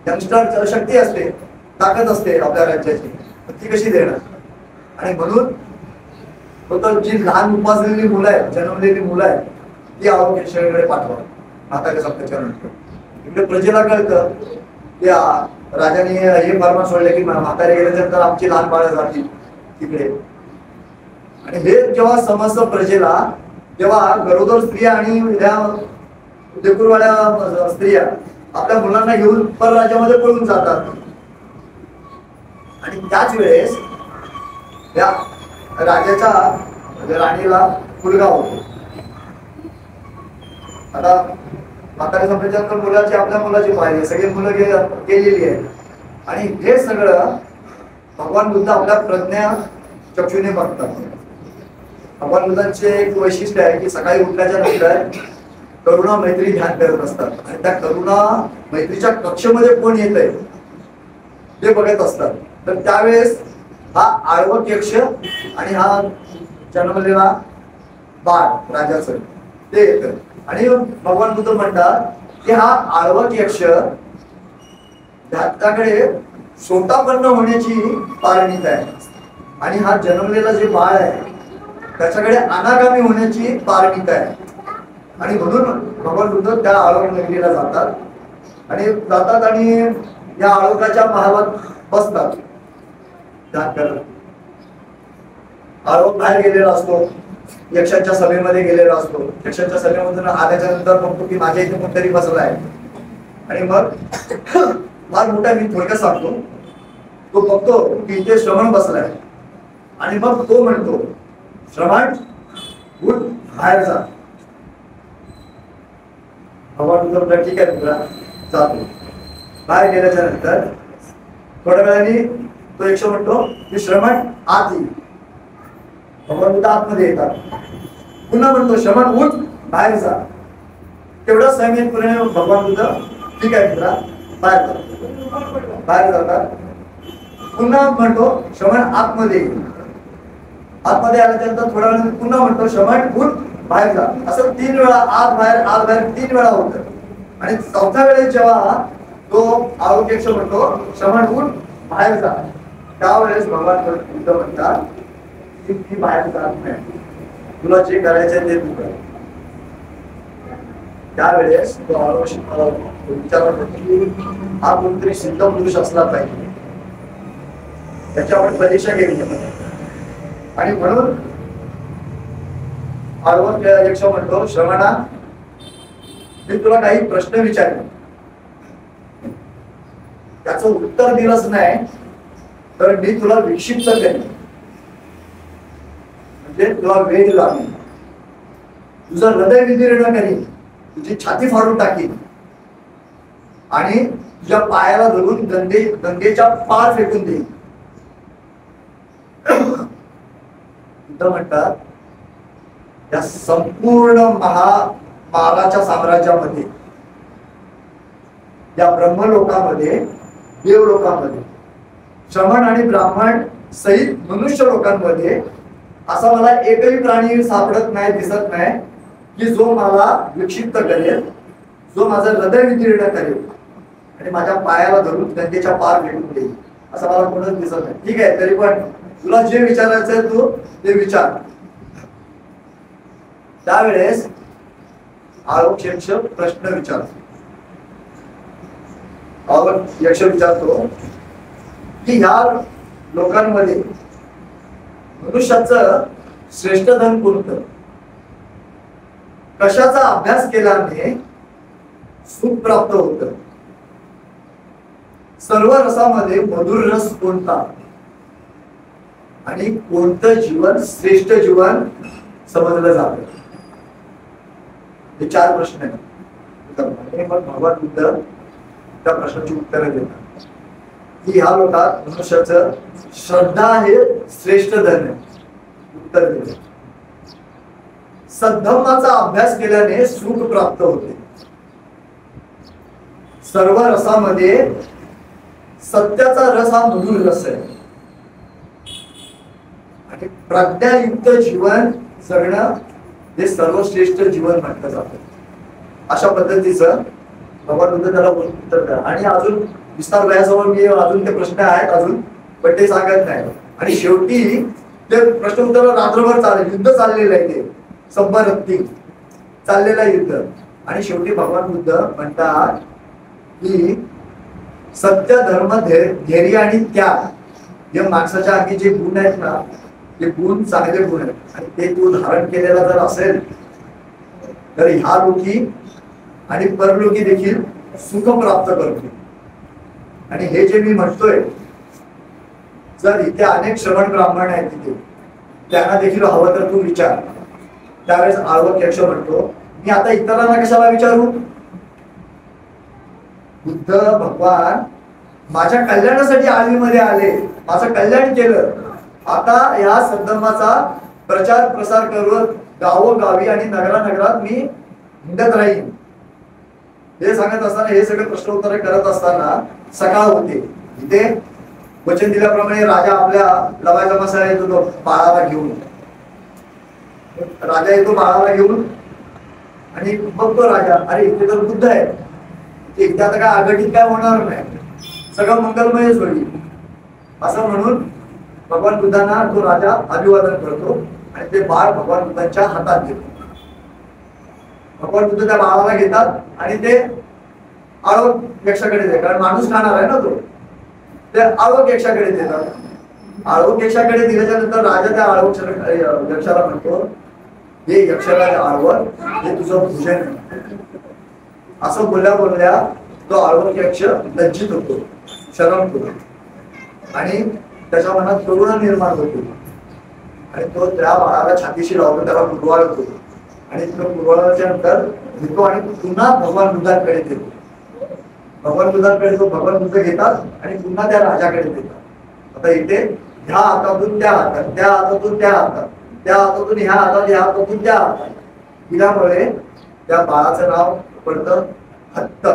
Speaker 1: यंगस्टर शक्ती असते, ताकद असते आपल्या राज्याची, ती कशी देणार. आणि म्हणून जी लहान उपासलेली मुलं आहेत, जन्मलेली मुलं आहेत, ती आळवक यक्षाकडे पाठवा म्हाताऱ्या सप्ताच्यानंतर. इकडे प्रजेला कळतं की राजाने हे फर्मान सोडले की म्हातारे गेल्यानंतर आमची लहान बाळं जातील तिकडे. आणि हे जेव्हा समजतं प्रजेला, तेव्हा गरोदर स्त्रिया आणि ह्या लेकरवाल्या स्त्रिया आपल्या मुलांना घेऊन परराज्यामध्ये पळून जातात. आणि त्याच वेळेस या राजाच्या राणीला मुलगा होतो. आता म्हातारे संप्रदायात मुलाची आपल्या मुलाची पाहिजे, सगळी मुलं गेलेली आहेत. आणि हे सगळं भगवान बुद्ध आपल्या प्रज्ञा चक्षुने बघतात. भगवान बुद्धांचे एक वैशिष्ट्य आहे की सकाळी उठल्याच्या नंतर करुणा मैत्री ध्यान करत असतात आणि त्या करुणा मैत्रीच्या कक्षेमध्ये कोण येतंय ते बघत असतात. तर त्यावेळेस हा आळवक यक्ष आणि हा जन्मलेला बाळ राजाचं ते येतं. आणि भगवान बुद्ध म्हणतात की हा आळवक यक्ष त्याच्याकडे स्वतःपन्न होण्याची पारणीत आहे आणि हा जन्मलेला जे बाळ आहे त्याच्याकडे अनागामी होण्याची पारणीत आहे. आणि म्हणून भगवान बुद्ध त्या आळवक नगरीला जातात आणि या आळवकाच्या महालात बसतात ध्यान करत. आळवक बाहेर गेलेला असतो, यक्षांच्या सभेमध्ये गेलेला असतो. यक्षांच्या सभेमधून आल्याच्या नंतर बघतो की माझ्या इथे कोणतरी बसलाय आणि मग फार मोठा मी थोडक्यात सांगतो. तो बघतो की इथे श्रवण बसलाय आणि मग तो म्हणतो, श्रवण उठ बाहेर जा. भगवान बुद्ध ठीक आहे तुला जातो. बाहेर गेल्याच्या नंतर थोड्या वेळाने तो यक्ष म्हणतो की श्रवण आत ये. भगवान बुद्ध आतमध्ये येतात. पुन्हा म्हणतो श्रवण उठ बाहेर जा. तेवढा संयमितपणे भगवान बुद्ध ठीक आहे मित्रा बाहेर जातो. बाहेर जातात. पुन्हा म्हणतो श्रवण आतमध्ये ये. आतमध्ये आल्यानंतर थोड्या वेळाने पुन्हा म्हणतो श्रवण उठ बाहेर जा, असं 3 वेळा आत बाहेर 3 वेळा होतं. आणि चौथ्या वेळेस जेव्हा तो आरोग्यक्ष म्हणतो श्रवण उठ बाहेर जा, त्यावेळेस भगवान बुद्ध म्हणतात की ती बाहेर जात नाही, तुला जे करायचंय ते तू कर. त्यावेळेस तो विचारत होतो की हा कोणतरी सिद्ध पुरुष असला पाहिजे, त्याच्यावर परीक्षा घ्यायची. आणि म्हणून आरोग्यक्ष म्हणतो श्रवणा, मी तुला काही प्रश्न विचारले, त्याचं उत्तर दिलंच नाही तर मी तुला विक्षिप्त करेन, म्हणजे तुला वेध लावेन, तुझं हृदय विदीर्ण करीन, तुझी छाती फाडून टाकीन आणि तुझ्या पायाला धरून गंगेच्या पार फेकून देईन. तिथं म्हणतात या संपूर्ण महामाराच्या साम्राज्यामध्ये, या ब्रह्मलोकामध्ये, देवलोकामध्ये, श्रमण आणि ब्राह्मण सहित मनुष्य लोकांमध्ये असा मला एकही प्राणी सापडत नाही, दिसत नाही की जो मला विक्षिप्त करेल, जो माझं हृदय विदीर्ण करेल आणि माझ्या पायाला धरून गंगेच्या पार फेकून देईल, असं मला कोणच दिसत नाही. ठीक आहे, तरी पण तुला जे विचारायचंय तू ते विचार. त्यावेळेस आरोग्यक्ष प्रश्न विचारतो. आरोग्यक्ष विचारतो की ह्या लोकांमध्ये मनुष्याचं श्रेष्ठ धन कोणतं, कशाचा अभ्यास केल्याने सुख प्राप्त होतं, सर्व रसामध्ये मधुर रस कोणता आणि कोणतं जीवन श्रेष्ठ जीवन समजलं जातं. हे 4 प्रश्न आहेत. मग भगवान बुद्ध त्या प्रश्नाची उत्तरं देतात की ह्या लोकात मनुष्याचं श्रद्धा हे श्रेष्ठ धन आहे. उत्तर देतात सद्धम्माचा अभ्यास केल्याने सुख प्राप्त होते, सर्व रसामध्ये सत्याचा रस हा मधुर रस आहे आणि प्रज्ञायुक्त जीवन जगणं हे सर्वश्रेष्ठ जीवन म्हटलं जातं. अशा पद्धतीचं भगवान बुद्ध त्याला उत्तर द्या. आणि अजून विस्तार व्हायसमोर मी अजून ते प्रश्न आहेत अजून, पण ते सांगत नाही. आणि शेवटी ते प्रश्न उत्तर रात्रभर चालेल, युद्ध चाललेलं आहे, ते संपरत्ती चाललेलं युद्ध. आणि शेवटी भगवान बुद्ध म्हणतात की सत्य, धर्म, धैर्य आणि त्याग हे माणसाच्या आधी जे गुण आहेत ना, ते गुण चांगले गुण आहेत आणि ते तू धारण केलेला जर असेल तर ह्या लोकी आणि परलोकी देखील सुख प्राप्त करतो. आणि हे जे मी म्हणतोय, जर इथे अनेक श्रवण ब्राह्मण आहेत तिथे, त्यांना देखील हवं तर तू विचार. त्यावेळेस आरोग्यक्ष म्हणतो मी आता इतरांना कशाला विचारू, बुद्ध भगवान माझ्या कल्याणासाठी आळवीमध्ये आले, माझं कल्याण केलं. आता या सद्धर्माचा प्रचार प्रसार करून गावोगावी आणि नगरानगरात मी हिंडत राहीन. हे सांगत असताना, हे सगळे प्रश्न उत्तर करत असताना सकाळ होते. इथे वचन दिल्याप्रमाणे राजा आपल्या लवाजमासाठी येतो, तो बाळाला घेऊन. राजा येतो बाळाला घेऊन आणि बघतो राजा, अरे इथे तर बुद्ध आहे, एकदा आता काय आघाडीत काय होणार नाही, सगळं मंगलमयच होईल असं म्हणून भगवान बुद्धांना तो राजा अभिवादन करतो आणि ते बाळ भगवान बुद्धांच्या हातात घेतो. भगवान बुद्ध त्या बाळाला घेतात आणि ते आरोग्यक्षाकडे देतात, कारण माणूस खाणार आहे ना तो, ते आरोग्यक्षाकडे देतात. आरोग्यक्षाकडे दिल्याच्या नंतर राजा त्या यक्षाला म्हणतो, हे यक्षराज आळवत, हे तुझं भोजन आहे. असं बोलल्या तो आरोग्यक्ष लज्जित होतो, शरम होतो आणि त्याच्या मनात करुणा निर्माण होतो आणि तो त्या बाळाला छातीशी लावतो, त्याला पुरवाळतो आणि पुरवाळल्याच्या नंतर घेतो आणि पुन्हा भगवान बुद्धांकडे देतो. भगवान बुद्धांकडे तो भगवान बुद्ध घेतात आणि पुन्हा त्या राजाकडे देतात. आता इथे ह्या हातातून त्या हातात, त्या हातातून त्या हातात, त्या हातातून ह्या हातात, ह्या हातातून त्या हातात दिल्यामुळे त्या बाळाचं नाव पडतं हत्त,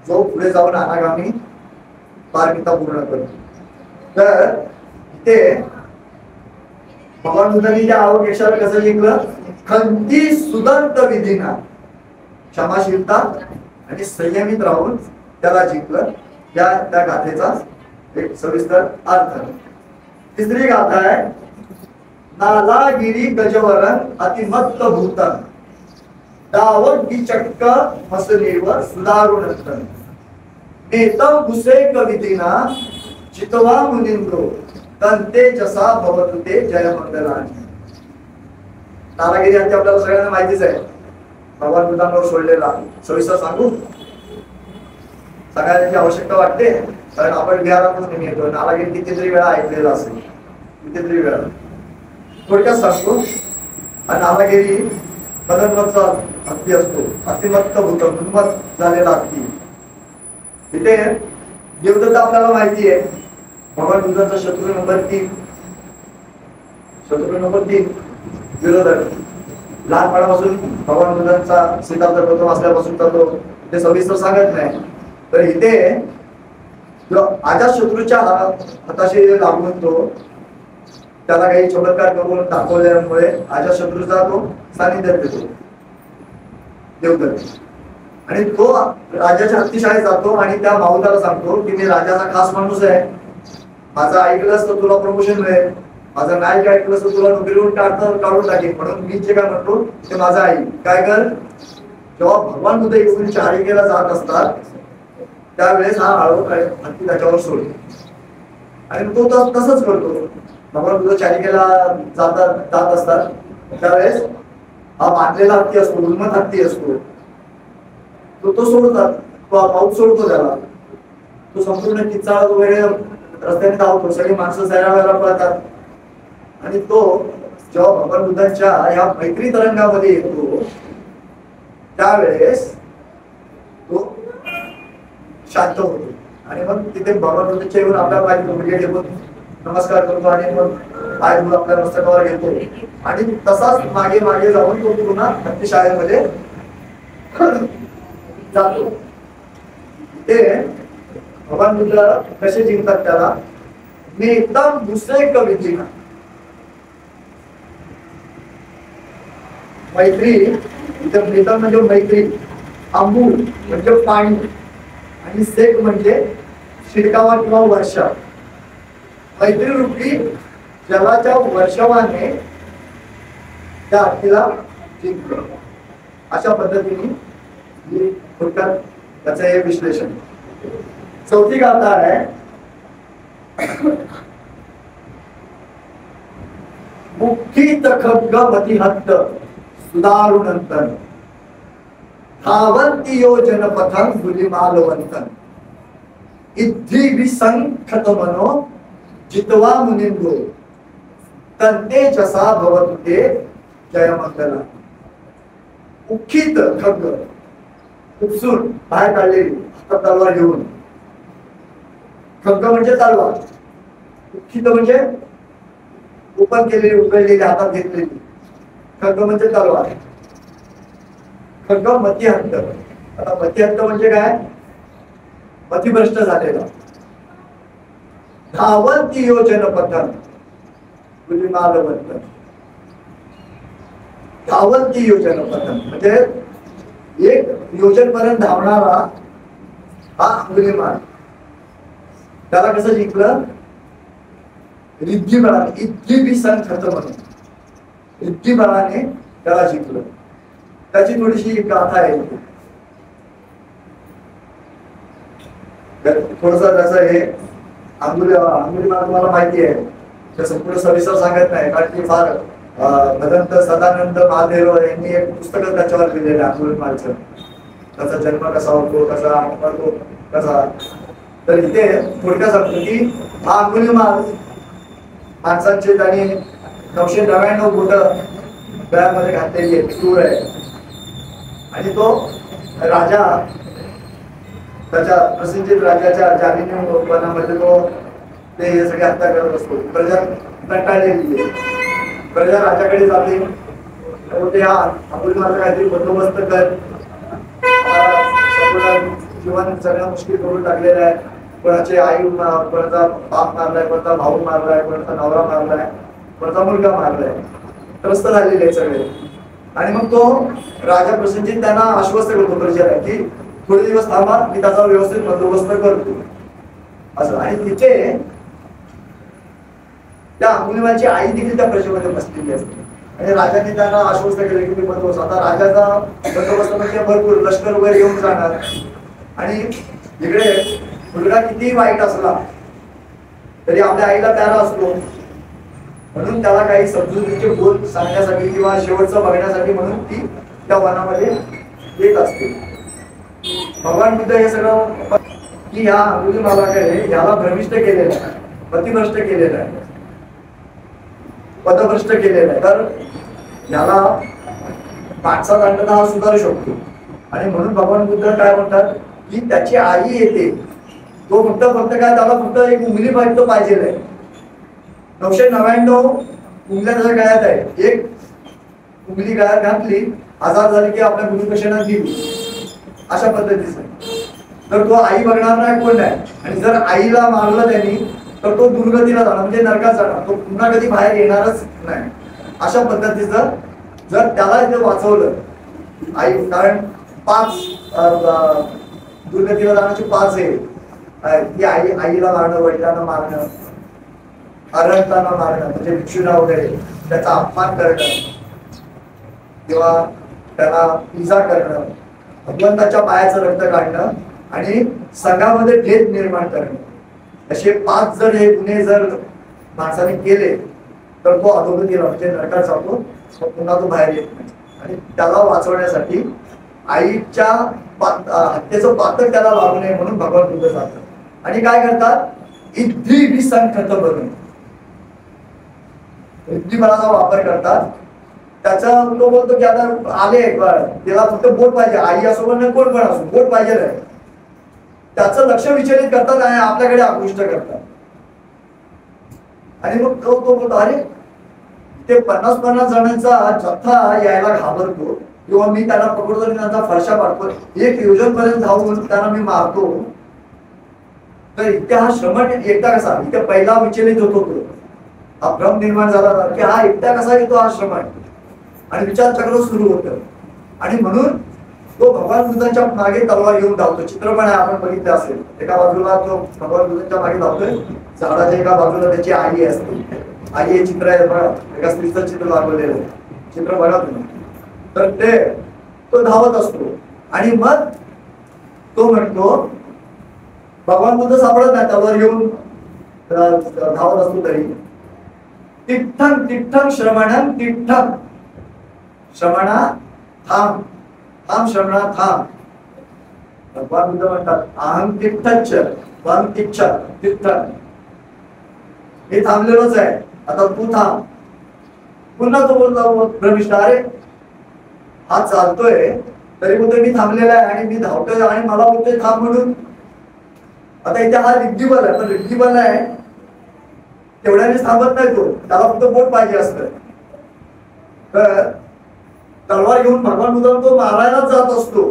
Speaker 1: जो पुढे जाऊन अनागामी पारमिता पूर्ण करतो. तर इथे भगवान बुद्धांनी त्या आरोग्यक्षाला कसं जिंकलं, खंती सुदंत विधीना, क्षमाशीलता आणि संयमित राहून त्याला जिंकलं. त्या गाथेचा एक सविस्तर अर्थ. तिसरी गाथा आहे, नालागिरी गजवरण अतिमत्त भूतन, दावगी चक्क मसनीवर सुधारुणंतन, नेतम घुसे कवितीना चितवा मुनिंद्रो, तंते जसा भवतु ते जय मंगलानी. नालागिरी यांची आपल्याला सगळ्यांना माहितीच आहे. भगवान बुद्धांवर सोडलेला सविस्तर सांगू सांगायची आवश्यकता वाटते, कारण आपण बिहारातून नेहमी येतो. नालागिरी कितीतरी वेळा ऐकलेला असेल, कितीतरी वेळा. थोडक्यात सांगतो. नालागिरी मदनमतचा हत्ती असतो, अतिमत्त भूत, उन्मत्त झालेला हत्ती. तिथे देवदत्त आपल्याला माहिती आहे, भगवान बुद्धांचा शत्रू नंबर 3, शत्रू नंबर 3 विरोधक. लहानपणापासून भगवान बुद्धांचा सिद्धार्थ गौतम असल्यापासून तर तो ते सविस्तर सांगत नाही. तर इथे जो अजातशत्रूच्या हाताशी लागून तो त्याला काही चमत्कार करून दाखवल्यामुळे अजातशत्रूचा तो सानिध्यात देतो देवदत्त. आणि तो राजाच्या हत्तीशाळेत जातो आणि त्या माहुताला सांगतो की मी राजाचा खास माणूस आहे, माझं ऐकलंस तर तुला प्रमोशन मिळेल, माझं नाही ऐकलंस तर तुला नोकरीवरून काढून टाकेल. म्हणून मी जे काय म्हणतो ते माझं आई काय कर. जेव्हा भगवान बुद्ध इकडून चारिकेला जात असतात त्यावेळेस हा आळो हत्ती त्याच्यावर सोडतो आणि तो तसंच करतो. भगवान बुद्ध चारिकेला जात असतात त्यावेळेस हा बांधलेला हत्ती असतो, उन्मत्त हत्ती असतो, तो सोडतात, पाऊस सोडतो त्याला. तो संपूर्ण किच्चाळ वगैरे रस्त्याने धावतो, सगळी माणसं सैरावयाला पळतात. आणि तो जेव्हा भगवान बुद्धांच्या या मैत्री तरंगामध्ये येतो त्यावेळेस तो शांत होतो आणि मग तिथे भगवान बुद्धांच्या येऊन आपल्या पाय घेऊन नमस्कार करतो आणि मग पाय धुवून आपल्या मस्तकावर घेतो आणि तसाच मागे मागे जाऊन तो पुन्हा हत्तीशाळेमध्ये जातो. ते भगवान बुद्ध कसे जिंकतात त्याला, नेतम दुसरे कवितीना. मैत्री, नेतम म्हणजे मैत्री, आंबू म्हणजे पाणी आणि सेक म्हणजे शिडकावा किंवा वर्षा. मैत्री रूपी जलाच्या वर्षावाने त्या हत्तीला जिंकलं. अशा पद्धतीने थोडक्यात त्याचं हे विश्लेषण. चौथी गाथा आहे, मुखी तखग मतिहत्त सुदारुणंतन, धावंती योजन पथं गुलिमालवंतन, इद्धि विसंखत मनो जितवा मुनिंदो, तन्ते जसा भवतु ते जय मंगला. उखित खग उपसून बाहेर काढलेली हातात तलवार घेऊन. खग म्हणजे तलवार, उखित म्हणजे ओपन केलेली, उघडलेली, हातात घेतलेली. खग म्हणजे तलवार. खग मतिहत्त. आता मतिहत्त म्हणजे काय, मतिभ्रष्ट झालेला. धावंती योजन पथं गुलिमालवंतन. धावंती योजन पथं म्हणजे एक योजन पर्यंत धावणारा हा अंगुलिमाल. त्याला कसं जिंकलं, रिद्धी बळाने, इद्धी विसंखत म्हणून रिद्धी बळाने त्याला जिंकलं. त्याची थोडीशी गाथा आहे. थोडस त्याचं हे अंगुलिमाल तुम्हाला माहिती आहे, ते संपूर्ण सविस्तर सांगत नाही कारण की फार भदंत सदानंद महादेव यांनी एक पुस्तकच त्याच्यावर लिहिलेलं आहे अंगुलिमालचं. त्याचा जन्म कसा होतो, कसा मरतो कसा. तर इथे थोडक्यात सांगतो की हा अंगुलिमाल माणसांचे त्यांनी 999 बोट गळ्यामध्ये घातलेली आहे, क्रूर आहे. आणि तो राजा त्याच्या प्रसिद्ध राजाच्या जालिनीपणामध्ये तो ते सगळे हत्या करत असतो. प्रजा कंटाळलेली आहे. प्रजा राजाकडे जाते, ते हा अंगुलिमालचा काहीतरी बंदोबस्त कर, जीवन सगळं मुश्किल करून टाकलेलं आहे. कोणाचे आई कोणाचा बाप मारलाय, कोणाचा भाऊ मारलाय, कोणाचा नवरा मारलाय, कोणाचा मुलगा मारलाय, त्रस्त झालेले आहे सगळे. आणि मग तो राजा प्रसन्नजीत त्यांना आश्वस्त करतो प्रजेला की थोडे दिवस थांबा, मी त्याचा व्यवस्थित बंदोबस्त करतो असं. आणि तिथे त्या अंगुलिमालची आई देखील त्या प्रजेमध्ये बसलेली असते आणि राजाने त्यांना आश्वस्त केलं की मी बंदोबस्त, आता राजाचा बंदोबस्त म्हणजे भरपूर लष्कर वगैरे घेऊन जाणार. आणि इकडे मुलगा किती वाईट असला तरी आपल्या आईला प्यारा असतो, म्हणून त्याला काही समजुतीचे बोल सांगण्यासाठी किंवा शेवटचं बघण्यासाठी म्हणून ती त्या वनामध्ये येत असते. भगवान बुद्ध हे सगळं की ह्या अंगुलिमालाकडे याला भ्रमिष्ट केलेलं आहे, पतिभ्रष्ट केलेलं आहे, पदभ्रष्ट केलेलं आहे, तर याला माणसात आणणं हा सुधारू शकतो. आणि म्हणून भगवान बुद्ध काय म्हणतात की त्याची आई येते, तो फक्त काय त्याला फक्त एक उंगली पाहिजे आहे. 999 उंगल्या त्याच्या गळ्यात आहे, एक उंगली गळ्यात घातली, आजार झाली की आपल्या गुरुकशांना दिली, अशा पद्धतीचं. तर तो आई बघणार नाही, कोण नाही. आणि जर आईला मारलं त्यांनी तर तो दुर्गतीला जाणार, म्हणजे नरकात जाणार, तो पुन्हा कधी बाहेर येणारच नाही. अशा पद्धतीचं जर त्याला इथे वाचवलं आई, कारण 5 दुर्गतीला जाण्याची 5 आहे की आईला मारणं, वडिलांना मारणं, अरहंतांना मारणं म्हणजे भिक्षुना वगैरे, त्याचा अपमान करणं किंवा त्याला इजा करणं, भगवंताच्या पायाचं रक्त काढणं आणि संघामध्ये भेद निर्माण करणं, असे 5 जर हे गुन्हे जर माणसाने केले तर तो अधोगतीला म्हणजे नरकात जातो, पुन्हा तो बाहेर येत नाही. आणि त्याला वाचवण्यासाठी आईच्या हत्येचं पातक त्याला लागू नये म्हणून भगवान बुद्ध जातात आणि काय करतात, इद्धी विसंखत बनून बुद्धिबळाचा वापर करतात. त्याचा तो बोलतो की आता आले त्याला फक्त बोट पाहिजे, आई असो पण कोण पण असो, बोट पाहिजे नाही. त्याचं लक्ष विचलित करतात आणि आपल्याकडे आकृष्ट करतात. आणि मग तो बोलतो अरे ते 50 जणांचा जथ्था यायला घाबरतो किंवा मी त्यांना पकडतो आणि त्यांचा फरशा पाडतो, 1 योजनपर्यंत जाऊन त्यांना मी मारतो. तर इथे हा श्रमण एकटा कसा, इथे पहिला विचलित होतो तो, हा भ्रम निर्माण झाला की हा एकटा कसा येतो हा श्रमण, आणि विचारचक्र सुरू होतं. आणि म्हणून तो भगवान बुद्धांच्या मागे तलवार घेऊन धावतो. चित्रपट आहे, आपण बघितलं असेल, एका बाजूला तो भगवान बुद्धांच्या मागे धावतोय, झाडाच्या एका बाजूला त्याची आई असते. आई हे चित्र आहे बघा, एका स्त्रीचं चित्र लागलेलं आहे, चित्र बघा तुम्ही. तर ते तो धावत असतो आणि मग तो म्हणतो, भगवान बुद्ध सापडत नाही, तलवार घेऊन धावत असतो तरी, तिठ्ठं तिठ्ठं श्रवणं तिठ्ठं, श्रवणा थांब, थांब श्रवणा थांब. भगवान बुद्ध म्हणतात अहं तिठ्ठच्च त्वं तिच्छ तिठ्ठं, हे थांबलेलोच आहे, आता तू थांब. पुन्हा तो बोलतो भ्रमिष्ठ, अरे हा चालतोय तरी बोलतोय मी थांबलेला आहे आणि मी धावतोय आणि मला बोलतोय थांब म्हणून. आता इथे हा रिद्धिबल आहे, पण रिद्धिबल आहे तेवढ्यानेच थांबत नाही तो, त्याला फक्त बोट पाहिजे असतं. तर तलवार घेऊन भगवान बुद्ध तो मारायलाच जात असतो.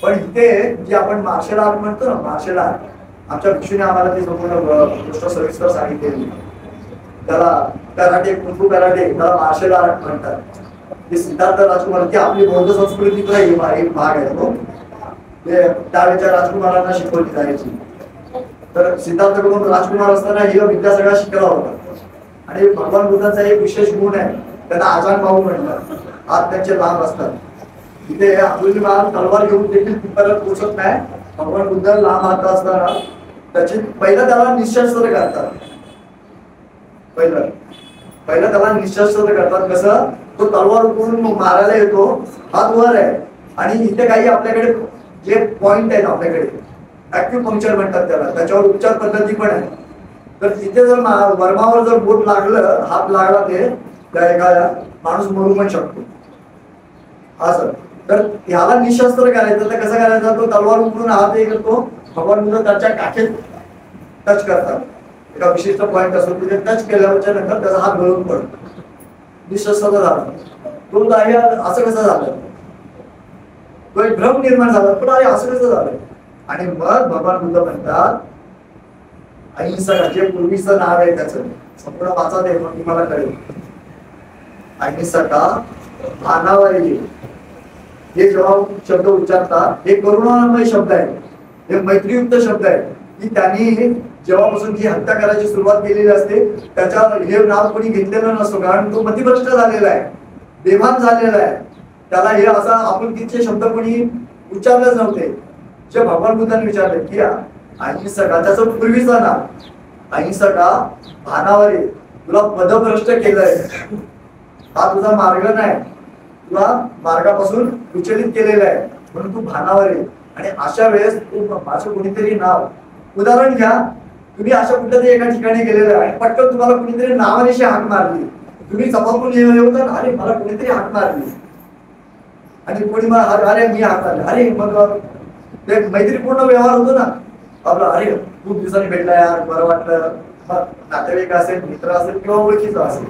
Speaker 1: पण इथे जे आपण मार्शल आर्ट म्हणतो ना, मार्शल आर्ट, आमच्या भिक्षूने आम्हाला ते संपूर्ण गोष्ट सविस्तर सांगितलेली. त्याला कराटे, कुंफू कराटे, त्याला मार्शल आर्ट म्हणतात. ते सिद्धार्थ राजकुमार, ती आपली बौद्ध संस्कृतीतला एक भाग आहे तो, ते त्यावेळेच्या राजकुमारांना शिकवली जायची. तर सिद्धार्थ राजकुमार असताना ही विद्या सगळा शिकला होता. आणि भगवान बुद्धांचा एक विशेष गुण आहे, त्यांना आजान भाऊ म्हणतात, हात त्यांचे लांब असतात. इथे अंगुलिमाल तलवार घेऊन देखील तिथपर्यंत पोहोचत नाही. भगवान बुद्ध लांब हात असताना त्याची पहिलं त्याला निशस्त्र करतात. पहिलं त्याला निशस्त्र करतात. कसं, तो तलवार उचलून मारायला येतो, हात वर आहे आणि इथे काही आपल्याकडे जे पॉइंट आहेत, आपल्याकडे ॲक्युपंक्चर म्हणतात त्याला, त्याच्यावर उपचार पद्धती पण आहे. तर तिथे जर वर्मावर जर बोट लागलं, हात लागला, ते त्या एखाद्या माणूस मरू पण शकतो असं. तर ह्याला निशस्त्र करायचं, तर कसं करायचं, तो तलवार उचलून हात हे करतो, भगवान बुद्ध त्याच्या काखेत टच करतात. एका विशिष्ट पॉइंट असतो, तिथे टच केल्यावरच्या नंतर त्याचा हात गळून पडतो, निशस्त्र झाला. तो असं कसं झालं, तो एक भ्रम निर्माण झाला, पण अरे असं कसं झालं. आणि मग भगवान बुद्ध म्हणतात, अहिंसा, जे पूर्वीचं नाव आहे त्याचं संपूर्ण वाचा दे, मग तुम्हाला कळेल. अहिंसा भानावरी, हे जेव्हा शब्द उच्चारतात हे करुणामय शब्द आहे, हे मैत्रीयुक्त शब्द आहे की त्यांनी जेव्हापासून ती हत्या करायची सुरुवात केलेली असते त्याच्या हे नाव कोणी घेतलेलं नसतो, कारण तो मतिभ्रष्ट झालेला आहे, बेभान झालेला आहे. त्याला हे असा आपुलकीचे शब्द कोणी उच्चारलेच नव्हते. जे भगवान बुद्धांनी विचारले की अहिंसका, त्याचं पूर्वीचं नाव अहिंसका भानावरी, तुला पदभ्रष्ट केलंय, हा तुझा मार्ग नाही, तुला मार्गापासून विचलित केलेला आहे, म्हणून तू भानावर आहे. आणि अशा वेळेस तू माझं कोणीतरी नाव, उदाहरण घ्या, तुम्ही अशा कुठल्यातरी एका ठिकाणी गेलेलं आहे आणि पटकन तुम्हाला कोणीतरी नावानिशी हाक मारली, तुम्ही चपाकून येऊन अरे मला कोणीतरी हाक मारली आणि कोणी अरे मी हाक मारले, अरे मग ते मैत्रीपूर्ण व्यवहार होतो ना आपला, अरे खूप दिवसांनी भेटला यार, बरं वाटलं, नातेवाईक असेल, मित्र असेल किंवा ओळखीचा असेल,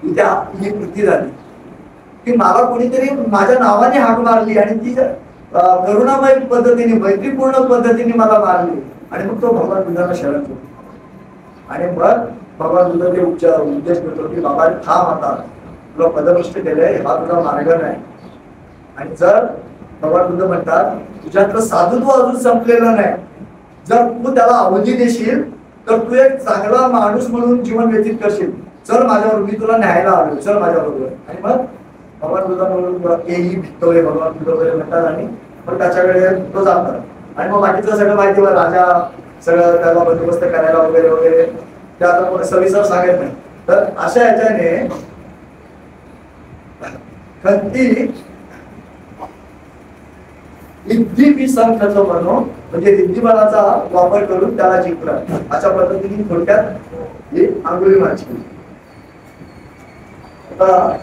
Speaker 1: इथे ही कृती झाली की मला कोणीतरी माझ्या नावाने हाक मारली आणि ती करुणामय पद्धतीने मैत्रीपूर्ण पद्धतीने मला मारली आणि मग तो भगवान बुद्धांना शरण होतो. आणि मग भगवान बुद्ध ते उद्देश करतो की बाबा थांब, आता तुला पदभ्रष्ट केलंय, हा तुझा मार्ग नाही. आणि जर भगवान बुद्ध म्हणतात तुझ्यातलं साधुत्व अजून संपलेलं नाही, जर तू त्याला अवधी देशील तर तू एक चांगला माणूस म्हणून जीवन व्यतीत करशील, चल माझ्यावर, मी तुला न्यायला आलो, चल माझ्याबरोबर. आणि मग भगवान बुद्धांबरोबर तेही भिक्तोय भगवान बुद्ध वगैरे म्हणतात आणि मग त्याच्याकडे तो जातात. आणि मग बाकीचं सगळं माहिती वर राजा सगळं त्याला बंदोबस्त करायला वगैरे वगैरे ते आता सविस्तर सांगत नाही. तर अशा ह्याच्याने खंती बुद्धी संखत म्हणून म्हणजे बुद्धिबळाचा वापर करून त्याला जिंकला, अशा पद्धतीने थोडक्यात ही आंघोळी माझी. आता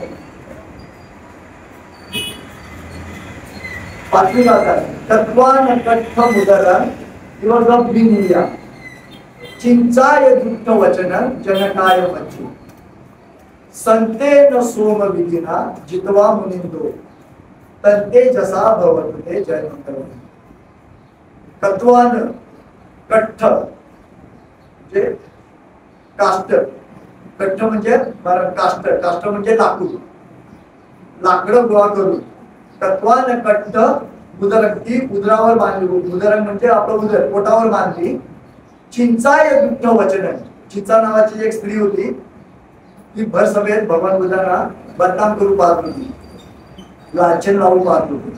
Speaker 1: पाचवी बात तत्वान कठ्ठ मुदरण किंवा बिंद्या चिंचाय दुःख वचन जनकाय वची संतेन सोम विधिना जितवा मुनिंदो तंते जसा भवते जय मंगल. तत्वान कठ्ठ म्हणजे काष्ट, कठ्ठ म्हणजे काष्ट, काष्ट म्हणजे लाकूड, लाकडं गोळा करून तत्वान कठ्ठ उदरक, ती उदरावर बांधली, उदरक म्हणजे आपलं उदर पोटावर बांधली. चिंचाय दुःख वचन, चिंचा नावाची एक स्त्री होती, ती भर सभेत भगवान बुद्धांना बदनाम करून पाहत होती, लांछन लावून पाहत होती.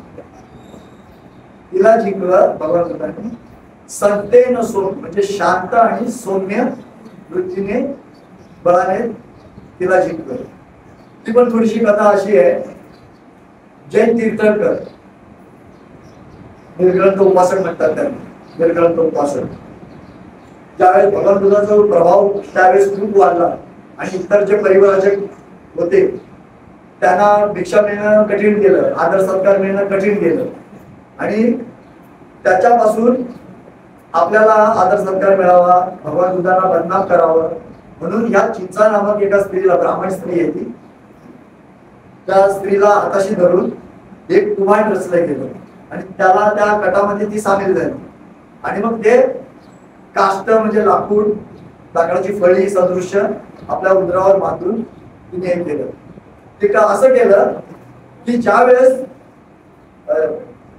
Speaker 1: तिला जिंकलं भगवान बुद्धांनी. संतेन सोम म्हणजे शांत आणि सौम्य वृत्तीने बळाने तिला जिंकलं. ती पण थोडीशी कथा अशी आहे. जैन तीर्थंकर, निर्ग्रंथ उपासक म्हणतात त्यांना, निर्ग्रंथ उपासक, ज्यावेळेस भगवान बुद्धांचा प्रभाव त्यावेळेस खूप वाढला आणि इतर जे परिवाराचे होते त्यांना भिक्षा मिळणं कठीण गेलं, आदर सत्कार मिळणं कठीण गेलं आणि त्याच्यापासून आपल्याला आदर सत्कार मिळावा, भगवान बुद्धांना बदनाम करावं म्हणून ह्या चिंचा नामक एका स्त्रीला, ब्राह्मण स्त्री आहे ती, त्या स्त्रीला हाताशी धरून एक कुभांड रचलं गेलं आणि त्याला त्या कटामध्ये ती सामील झाली. आणि मग ते काष्ट म्हणजे लाकूड, लाकडाची फळी सदृश्य आपल्या उदरावर बांधून तिने हे केलं. ते का असं केलं की ज्या वेळेस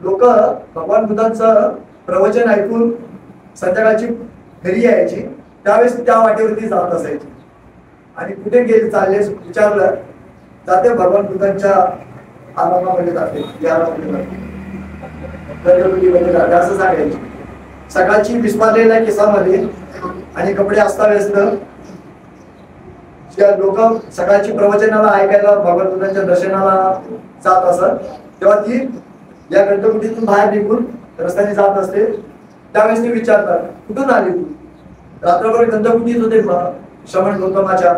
Speaker 1: लोक भगवान बुद्धांचं प्रवचन ऐकून संध्याकाळची घरी यायची त्यावेळेस त्या वाटेवरती जात असायची आणि कुठे गेले चालले विचारलं जाते भगवान बुद्धांच्या आरामामध्ये जाते, जाते असं सांगायचे. सकाळची विस्मारलेल्या केसामध्ये आणि कपडे अस्ताव्यस्त लोक सकाळची प्रवचनाला ऐकायला भगवान बुद्धांच्या दर्शनाला जात असत, तेव्हा ती या गंधकुटीतून बाहेर निघून रस्त्याने जात असते. त्यावेळेस ते विचारतात कुठून आली तू? रात्रभर गंधकुटीत होते श्रवण गौतमाच्या,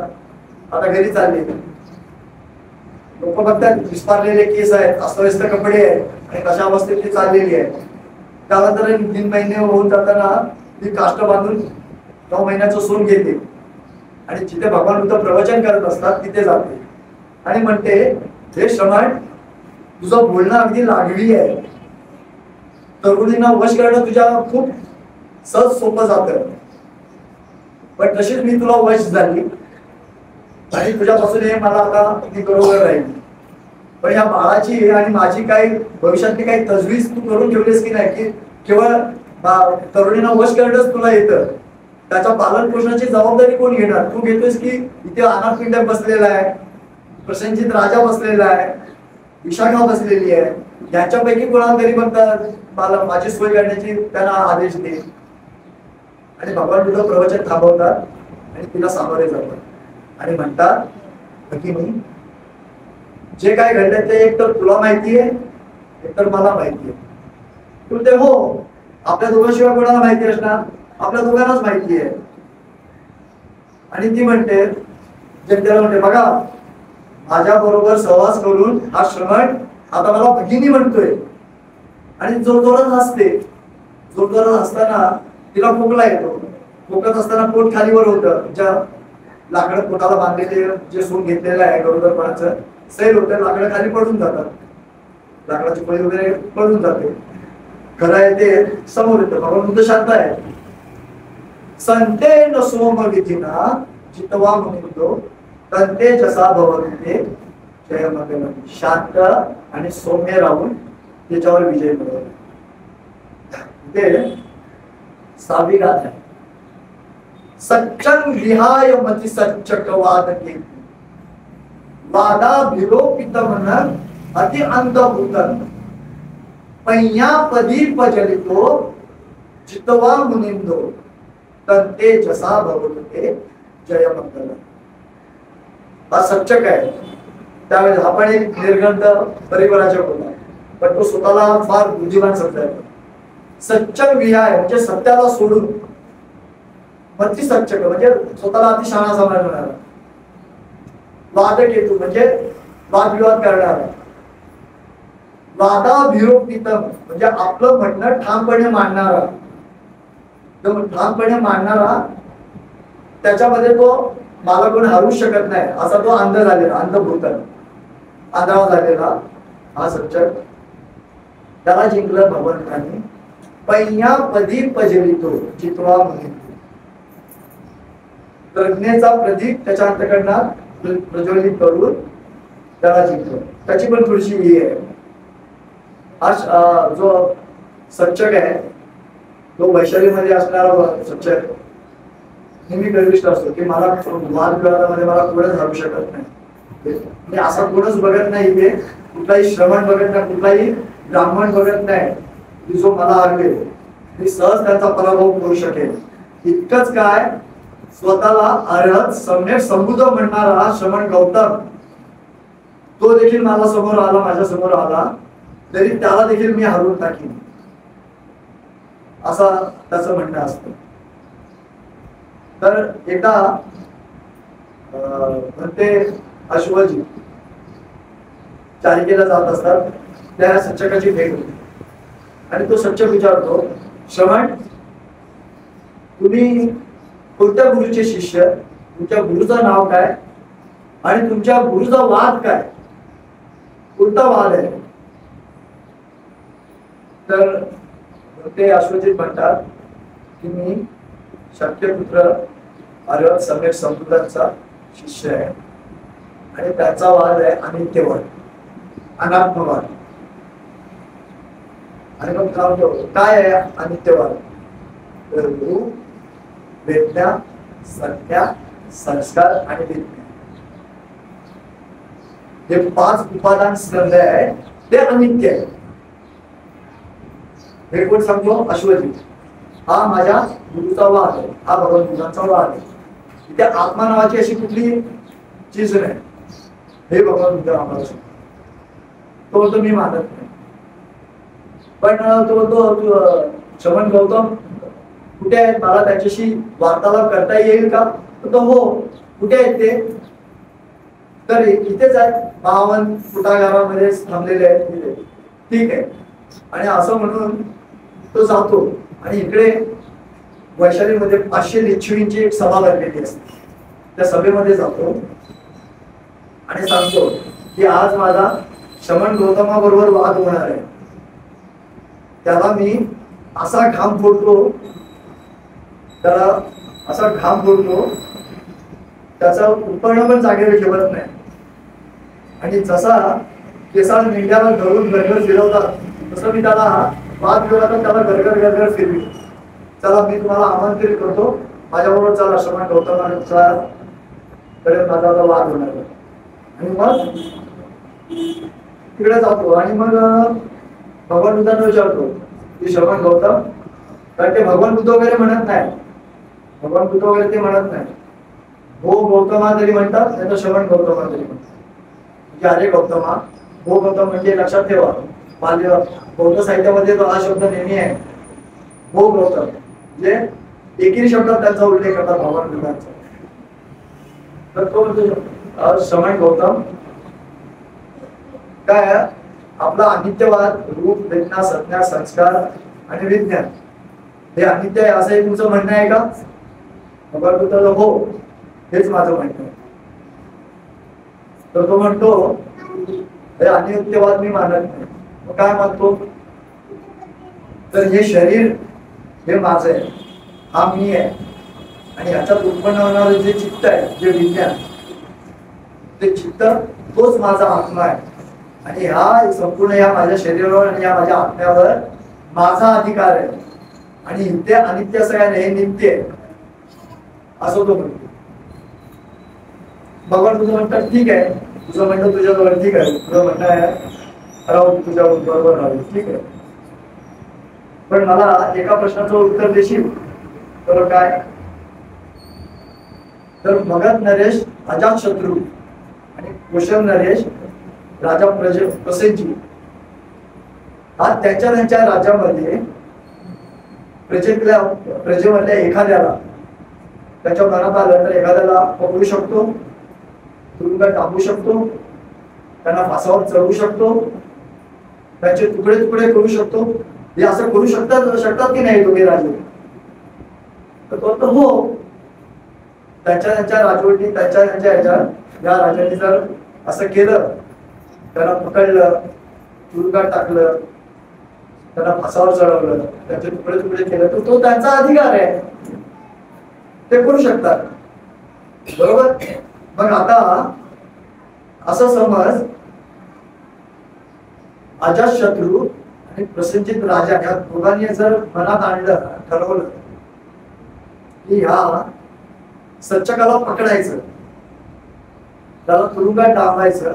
Speaker 1: आता घरी चालले. लोक बघतात विस्मारलेले केस आहेत, अस्ताव्यस्त कपडे आहेत आणि कशा अवस्थेत ती चाललेली आहे. त्यानंतर 3 महिने होऊन जाताना ती काष्ट बांधून 9 महिन्याचं सोन घेते आणि जिथे भगवान बुद्ध प्रवचन करत असतात तिथे जाते आणि म्हणते हे श्रवण तुझं बोलणं अगदी लागवी आहे, तरुणींना वश करणं तुझ्या खूप सहज सोपं जातं, पण तशीच मी तुला वश झाली आणि तुझ्यापासून हे मला आता ती बरोबर राहील. पण या बाळाची आणि माझी काही भविष्यातली काही तजवीज तू करून ठेवलीस की नाही, की केवळ तरुणींना वश करणंच तुला येतं, त्याच्या पालन पोषणाची जबाबदारी कोण घेणार? तू घेतोस की इथे अनाथ पिंड बसलेला आहे, प्रसेनजित राजा बसलेला आहे, विशाखा बसलेली आहे, याच्यापैकी कोणाला तरी म्हणतात मला माझी सोय करण्याची त्यांना आदेश दे. आणि भगवान बुद्ध प्रवचन थांबवतात आणि तिला सामोरे जातात आणि म्हणतात भगिनी, जे काय घडलं ते एक तर तुला माहिती आहे, एक तर मला माहिती आहे. तू ते हो, आपल्या दोघांशिवाय कोणाला माहिती असणार? आपल्या दोघांनाच माहिती आहे. आणि ती म्हणते, जे त्याला म्हणते, बघा माझ्या बरोबर सहवास करून हा श्रवण आता मला भगिनी म्हणतोय. आणि जोरजोरात हसते. जोरजोरात हसताना तिला खोकला येतो. खोकत असताना पोट खालीवर होतं. ज्या लाकडं पोटाला बांधलेले जे सून घेतलेलं आहे गरोदरपणाचं सैल होतं, लाकडं खाली पडून जातात, लाकडाची पळी वगैरे पडून जाते. खरं आहे ते समोर येतं. भगवान बुद्ध शांत आहे. संते न सोम विधिना जितवा म्हणतो तंते जसा भवते जय मंगल. शांत आणि सौम्य राहून त्याच्यावर विजय मिळवला. ते सावी गाथ आहे. सच्चन विहाय मती सच्चक वाद के वादा विलोपित मन अति अंधभूतन पय्यापदी पजलितो जितवा मुनिंदो तंते जसा भवते जय मंगल. हा सच्चक आहे. त्यावेळेस आपण एक निर्गंध परिवाराच्या बोलला, पण तो स्वतःला फार बुद्धिमान समजायचा. सच्चक विहाय म्हणजे सत्याला सोडून, मती सच्चक म्हणजे स्वतःला अतिशहाणा समजणारा, वादकेतू म्हणजे वादविवाद करणारा, वादाभिरोपितम म्हणजे आपलं म्हणणं ठामपणे मांडणारा. ठामपणे मांडणारा, त्याच्यामध्ये तो मला कोण हरू शकत नाही असा तो अंध झालेला, अंधभूत आंधळा झालेला हा सच्चक, त्याला जिंकलं भगवंतांनी. पय्यापदी पजवितो जितवा म्हणतो. प्रज्ञेचा प्रदीप त्याच्या अंतःकरणात प्रज्वलित करून त्याला जिंकलं. त्याची पण थोडीशी ही आहे. हा जो सच्चक आहे तो वैशालीमध्ये असणारा सच्चक नेहमी गर्विष्ठ असतो की मला वादविवादामध्ये मला कोणच हरवू शकत नाही. मी असा कोणच बघत नाही, इथे कुठलाही श्रवण बघत नाही, कुठलाही ब्राह्मण बघत नाही की जो मला हरवेल. मी सहज त्यांचा पराभव करू शकेल. इतकंच काय, स्वतःला अर्हत सम्यक संबुध म्हणणारा श्रवण गौतम तो देखील मला समोर आला, माझ्या समोर आला तरी त्याला देखील मी हरवून टाकीन, असा त्याचं म्हणणं असतं. तर एकदा म्हणते अश्वजी चारिकेला जात असतात, त्या सच्चकाची भेट होती आणि तो सच्चक विचारतो, श्रवण तुम्ही कोणत्या गुरुचे शिष्य, तुमच्या गुरुचं नाव काय आणि तुमच्या गुरुचा वाद काय, कोणता वाद आहे? तर ते अश्वजित म्हणतात की मी शक्यपुत्र अर्हत सम्यक संबुधांचा शिष्य आहे आणि त्याचा वाद आहे अनित्यवाद, अनात्मवाद. आणि मग काय आहे अनित्यवाद? रूप, वेदना, संज्ञा, संस्कार आणि विज्ञान हे 5 उपादान स्कंध आहे, ते अनित्य आहे. हे कोण सांगतो? अश्वजित. हा माझ्या गुरुचा वाद आहे, हा भगवान बुद्धांचा वाद आहे. इथे आत्मा नावाची अशी कुठली चीज नाही, हे भगवान बुद्ध आम्हाला सांगतो. तो मी मानत नाही. पण तो श्रवण गौतम कुठे आहेत, मला त्याच्याशी वार्तालाप करता येईल का? तो हो, कुठे आहेत ते? तर इथेच आहेत, महावन कुटागारामध्ये थांबलेले आहेत. ठीक आहे. आणि असं म्हणून तो जातो आणि इकडे वैशालीमध्ये 500 लिच्छवींची एक सभा भरलेली असते. त्या सभेमध्ये जातो आणि सांगतो की आज माझा श्रवण गौतमाबरोबर वाद होणार आहे. त्याला मी असा घाम फोडतो, त्याला असा घाम फोडतो, त्याचा उत्पन्न पण जागेवर ठेवत नाही. आणि जसा केसाळ मेंढ्याला धरून गरगर फिरवतात तसं मी त्याला वादविवादात त्याला गरगर गरगर फिरवी. चला मी तुम्हाला आमंत्रित करतो, माझ्याबरोबर चला श्रवण गौतमाचा कडे माझा वाद होणार. आणि मग तिकडे जातो आणि मग भगवान बुद्धांना विचारतो की श्रवण गौतम, कारण ते भगवान बुद्ध वगैरे म्हणत नाही, भगवान बुद्ध वगैरे ते म्हणत नाही, हो गौतमा तरी म्हणतात, नाही तर श्रवण गौतमा तरी म्हणतात. म्हणजे अरे गौतमा, हो गौतम म्हणजे लक्षात ठेवा, माझ्या बौद्ध साहित्यामध्ये तो हा शब्द नेहमी आहे, हो गौतम, म्हणजे एकेरी शब्दात त्यांचा उल्लेख करतात भगवान बुद्धांचा. तर तो म्हणजे श्रवण गौतम काय, आपला अनित्यवाद, रूप, वेदना, संज्ञा, संस्कार आणि विज्ञान हे अनित्य आहे असं तुमचं म्हणणं आहे का? भगवान बुद्धाला हो, हेच माझं म्हणणं आहे. तर तो म्हणतो हे अनित्यवाद मी मानत नाही. मग काय मानतो? तर हे शरीर हे माझं आहे, हा मी आहे, आणि ह्याच्यात उत्पन्न होणारे जे चित्त आहे, जे विज्ञान, ते चित्त तोच माझा आत्मा आहे, आणि ह्या संपूर्ण या माझ्या शरीरावर आणि या माझ्या आत्म्यावर माझा अधिकार आहे, आणि ते अनित्य असं काय नाही, हे नित्य आहे असं तो म्हणतो. भगवान तुझं म्हणतात ठीक आहे, तुझं म्हणणं तुझ्याजवळ ठीक आहे, तुझं म्हणणं आहे राहू, तुझ्या बरोबर राहू, ठीक आहे. पण मला एका प्रश्नाचं उत्तर देशील? तर काय? तर मगध नरेश अजातशत्रू आणि कुशल नरेश राजा प्रसेनजी हा त्यांच्या राज्यामध्ये प्रजेमधल्या एखाद्याला त्याच्या मनात आलं तर एखाद्याला पकडू शकतो, तुरुंगात टाकू शकतो, त्यांना फासावर चढवू शकतो, त्यांचे तुकडे तुकडे करू शकतो. हे असं करू शकतात की नाही दोघे राजे? तर तो हो, त्यांच्या राजवटी त्यांच्या ह्याच्यात या राजांनी जर असं केलं, त्यांना पकडलं, तुरुंगात टाकलं, त्यांना फासावर चढवलं, त्यांचे तुकडे तुकडे केलं, तर तो त्यांचा अधिकार आहे, ते करू शकतात, बरोबर. मग आता असं समज अजातशत्रू आणि प्रसेनजित राजा या दोघांनी जर मनात आणलं, ठरवलं की ह्या सच्चकाला पकडायचं, त्याला तुरुंगात डांबायचं,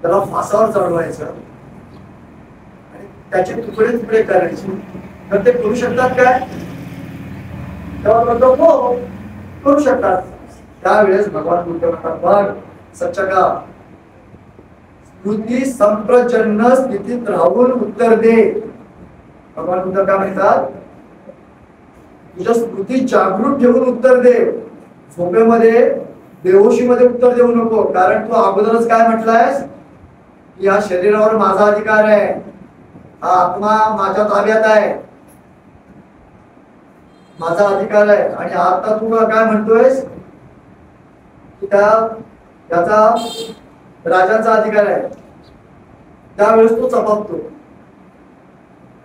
Speaker 1: त्याला फासावर चढवायचं आणि त्याचे तुकडे तुकडे करायचे, तर ते करू शकतात काय? तेव्हा म्हणतो हो, करू शकतात. त्यावेळेस भगवान बुद्ध म्हणतात बघ सच्चका, स्मृती संप्रजन्न स्थितीत राहून उत्तर दे. भगवान बुद्ध काय म्हणतात? तुझ्या स्मृती जागृत ठेवून उत्तर दे, झोपेमध्ये बेहोशीमध्ये उत्तर देऊ नको. कारण तू अगोदरच काय म्हटलायस की या शरीरावर माझा अधिकार आहे, हा आत्मा माझ्या ताब्यात आहे, माझा अधिकार आहे. आणि आता तू काय म्हणतोयस की त्याचा राजांचा अधिकार आहे. त्यावेळेस तो चपापतो,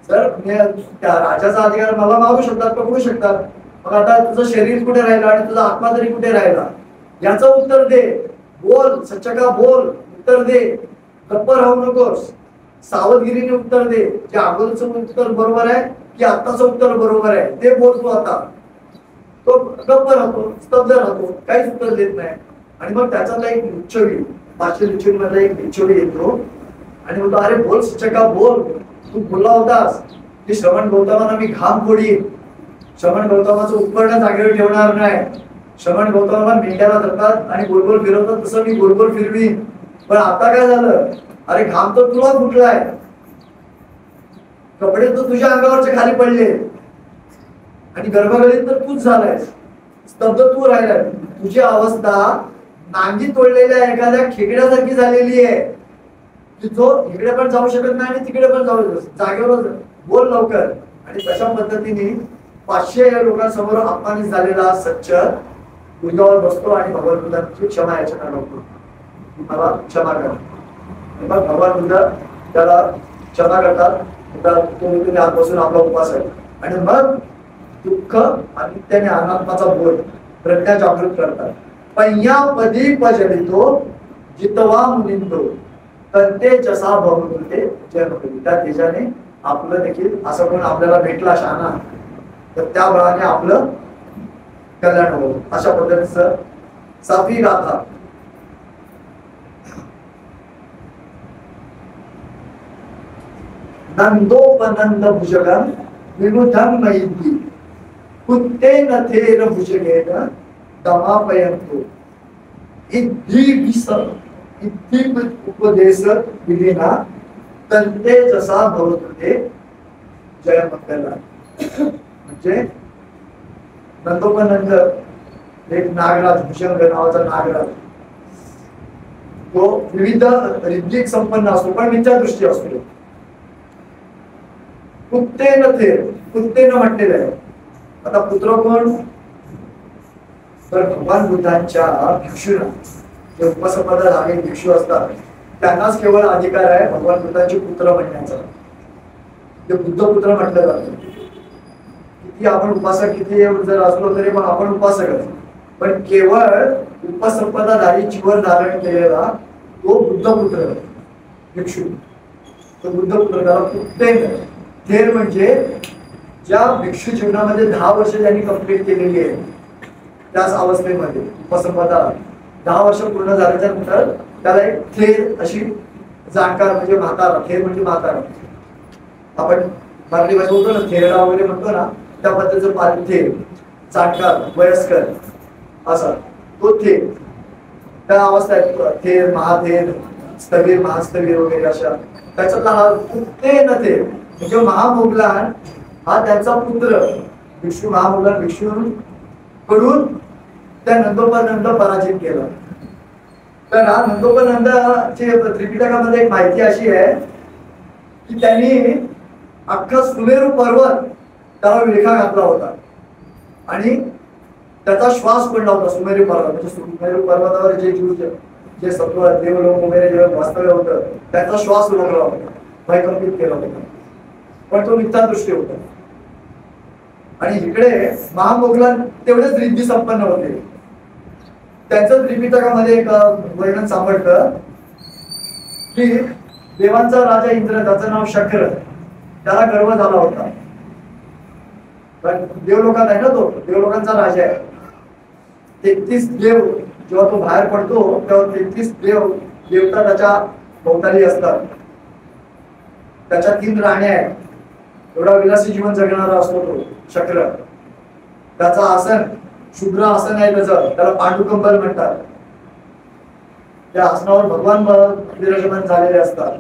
Speaker 1: सर त्या राजाचा अधिकार मला मागू शकतात, पकडू शकतात. मग आता तुझं शरीर कुठे राहिलं आणि तुझा आत्मा तरी कुठे राहिला, याचं उत्तर दे. बोल सच्चका, बोल, उत्तर दे, गप्प राहू नकोस, सावधगिरीने उत्तर दे. जे अगोदरचं उत्तर बरोबर आहे की आत्ताचं उत्तर बरोबर आहे ते बोल तू. आता तो गप्प राहतो, स्तब्ध राहतो, काहीच उत्तर देत नाही. आणि मग त्याच्यातला एक लिच्छवी, पाचशे लिच्छवी मधला एक लिच्छवी येतो आणि बोलतो अरे बोल सच्चका, बोल, तू बोलला होतास की श्रवण गौतमांना मी घाम फोडीन, श्रवण गौतमाचं उपकरण जागेवर ठेवणार नाही, श्रवण गौतमाला मेंढ्याला धरतात आणि गोलगोल फिरवतात तसं मी गोलगोल फिरवीन. पण आता काय झालं? अरे घाम तर तुला फुटलाय, कपडे तर तुझ्या अंगावरचे खाली पडले आणि गर्भगळीत तर तूच झालाय, स्तब्ध तू राहिलाय. तुझी अवस्था नांगी तोडलेल्या एखाद्या खेकड्यासारखी झालेली आहे की जो इकडे पण जाऊ शकत नाही आणि तिकडे पण जाऊ शकत, जागेवर बोल लवकर. आणि तशा पद्धतीने 500 लोकांसमोर अपमानित झालेला सच्च तुझ्यावर बसतो आणि भगवान बुद्धांची क्षमा याचना करतो, मला क्षमा करा. मग भगवान बुद्ध त्याला क्षमा करतात, तुम्ही आजपासून आपला उपवास आहे. आणि मग दुःख आणि त्याने अनात्माचा बोध प्रज्ञा जागृत करतात. पय्या पदी पजडितो जितवा मुनिंदो तर ते जसा भवते जन्मकरी, त्या तेजाने आपलं देखील असं कोण आपल्याला भेटला शहाणा तर त्या बळाने आपलं कल्याण होतं. अशा पद्धतीचं 7वी गाथा. नंदोपनंद भुजगं विनुधं मयिद्वी कुत्तेन थेर भुजगेन दमापयंतो इद्धी विस इद्धी उपदेश विलीना तंते जसा भवते जय मंगला. म्हणजे नंदोपनंद एक नागराज, भुजंग नावाचा नागराज, तो विविध रिद्धिक संपन्न असतो पण विचार दृष्टी असतो. कुत्तेन थेर, कुत्तेन म्हटलेलं आहे. आता पुत्र कोण, तर भगवान बुद्धांच्या भिक्षूंना, जे उपसंपदा झालेले भिक्षू असतात त्यांनाच केवळ अधिकार आहे भगवान बुद्धांचे पुत्र म्हणण्याचा. ते बुद्धपुत्र म्हटलं जातं. किती आपण उपासक किती जर असलो तरी पण आपण उपासक, पण केवळ उपसंपदाधारी जीवन धारण केलेला तो बुद्धपुत्र भिक्षू, तो बुद्धपुत्र. त्याला कुत्तेन थेर म्हणजे ज्या भिक्षू जीवनामध्ये 10 वर्ष ज्यांनी कंप्लीट केलेली आहे त्याच अवस्थेमध्ये उपसंपदा 10 वर्ष पूर्ण झाल्याच्या नंतर त्याला एक थेर अशी जाणकार म्हणजे म्हातारा, थेर म्हणजे म्हातारा. आपण मराठी भाषा बोलतो ना थेरडा वगैरे म्हणतो ना, त्या पद्धतीचं पाणी थेर, जाणकार, वयस्कर असा तो थेर. त्या अवस्था आहेत थेर, महाथेर, स्थवीर, महास्थवीर वगैरे अशा. त्याच्यातला हा कुत्तेन थेर म्हणजे महामोगलान हा त्यांचा पुत्र भिक्षू, महामोगलान भिक्षूंकडून त्या नंदोपनंद पराजित केला. तर हा नंदोपनंदाची त्रिपिटकामध्ये एक माहिती अशी आहे की त्यांनी अख्खा सुमेरू पर्वत त्याला विळखा घातला होता आणि त्याचा श्वास पडला होता. सुमेरू पर्वत म्हणजे सुमेरू पर्वतावर जे जीव जे सत्व देवलोक वगैरे जे वास्तव्य होतं त्याचा श्वास रोखला होता, भयकंपित केला होता, पण तो मिथ्या दृष्टी होता. आणि इकडे महामोगलान तेवढेच रिद्धी संपन्न होते. त्यांचं त्रिपिटकामध्ये एक वर्णन सापडतं की देवांचा राजा इंद्र, त्याचं नाव शक्र, त्याला गर्व झाला होता. देवलोकात आहे ना, तो देवलोकांचा राजा आहे. 33 देव जेव्हा तो बाहेर पडतो तेव्हा 33 देवता त्याच्या भोवताली असतात. त्याच्या 3 राण्या आहेत. एवढा विलासी जीवन जगणारा असतो तो शक्र. त्याचा आसन शुभ्र आसन आहे त्याला पांडुकंबल म्हणतात. त्या आसनावर भगवान विराजमान झालेले असतात.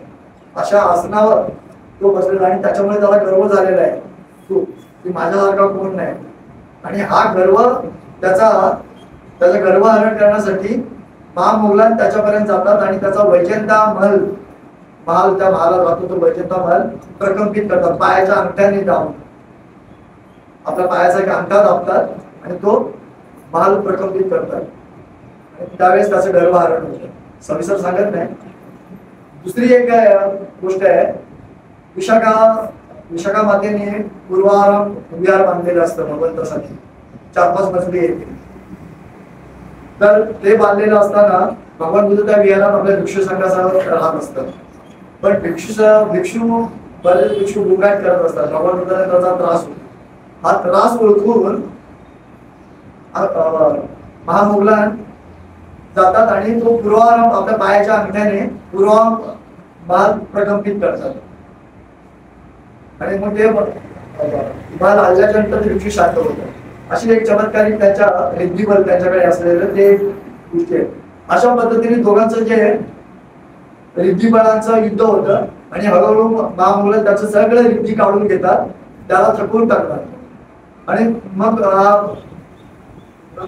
Speaker 1: अशा आसनावर तो बसलेला आणि त्याच्यामुळे त्याला गर्व झालेला आहे की माझ्यासारखा कोण नाही. आणि हा गर्व त्याचा गर्वहरण करण्यासाठी महामोगलान त्याच्यापर्यंत जातात आणि त्याचा वैजंता महल त्या महालात राहतो. तो वैजंता महल प्रकंपित करतात पायाच्या अंगठ्याने दाबून. आपल्या पायाचा एक अंगठा दाबतात आणि तो महाल प्रकंपित करतात. त्यावेळेस त्याचं गर्वहरण होतं. सविस्तर सांगत नाही. दुसरी एक गोष्ट आहे, विशाखा मातेने पूर्वाराम विहार बांधलेलं असतं भगवंतासाठी. 4-5 मजली येते. तर ते बांधलेलं असताना भगवान बुद्ध त्या विहारात आपल्या भिक्षू संघासह राहत असतात. पण भिक्षू बरेच भिक्षू गुंगाट करत असतात. भगवान बुद्धाने त्याचा त्रास होतो. हा त्रास ओळखून महामोगलान जातात आणि तो पूर्वाराम आपल्या पायाच्या अंगठ्याने पूर्वाराम बाल प्रकंपित करतात. आणि मग ते बाल हल्ल्याच्या नंतर भिक्षू शांत होतात. अशी एक चमत्कारिक त्यांच्या रिद्धिबल त्यांच्याकडे असलेलं ते गोष्टी आहे. अशा पद्धतीने दोघांचं जे रिद्धिबळांचं युद्ध होतं आणि हळूहळू महामोगलान त्याचं सगळं रिद्धी काढून घेतात, त्याला थकवून टाकतात. आणि मग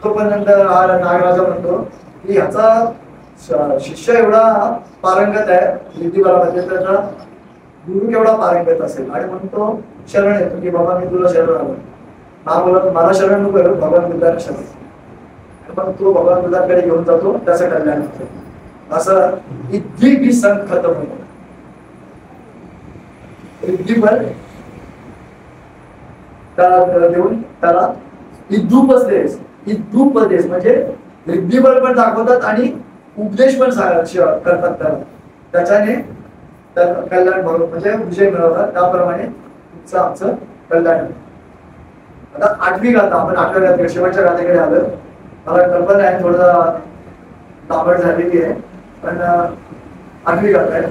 Speaker 1: तोपर्यंत हा नागराजा म्हणतो की ह्याचा शिष्य एवढा पारंगत आहे रिद्धिबळामध्ये, त्याचा गुरु केवढा पारंगत असेल. आणि म्हणून तो शरण येतो की बाबा मी तुला शरण आलो. मला शरण नको आहे, भगवान बुद्धाने शरण. मग तो भगवान बुद्धांकडे घेऊन जातो, त्याचं कल्याण होतं. असं इद्धी खतम होतं. रिद्धिबल त्याला देऊन त्याला इद्दुपदेश म्हणजे रिद्धिबल पण दाखवतात आणि उपदेश पण करतात त्याला त्याच्याने कल्याण म्हणजे विजय मिळवला, त्याप्रमाणे तुमचं आमचं कल्याण. आता 8वी गाथा, आपण 8व्या गाथे शेवटच्या गाथेकडे आलं. मला कल्पना आहे थोडं ताबड झालेली आहे, पण 8वी गाथा आहे.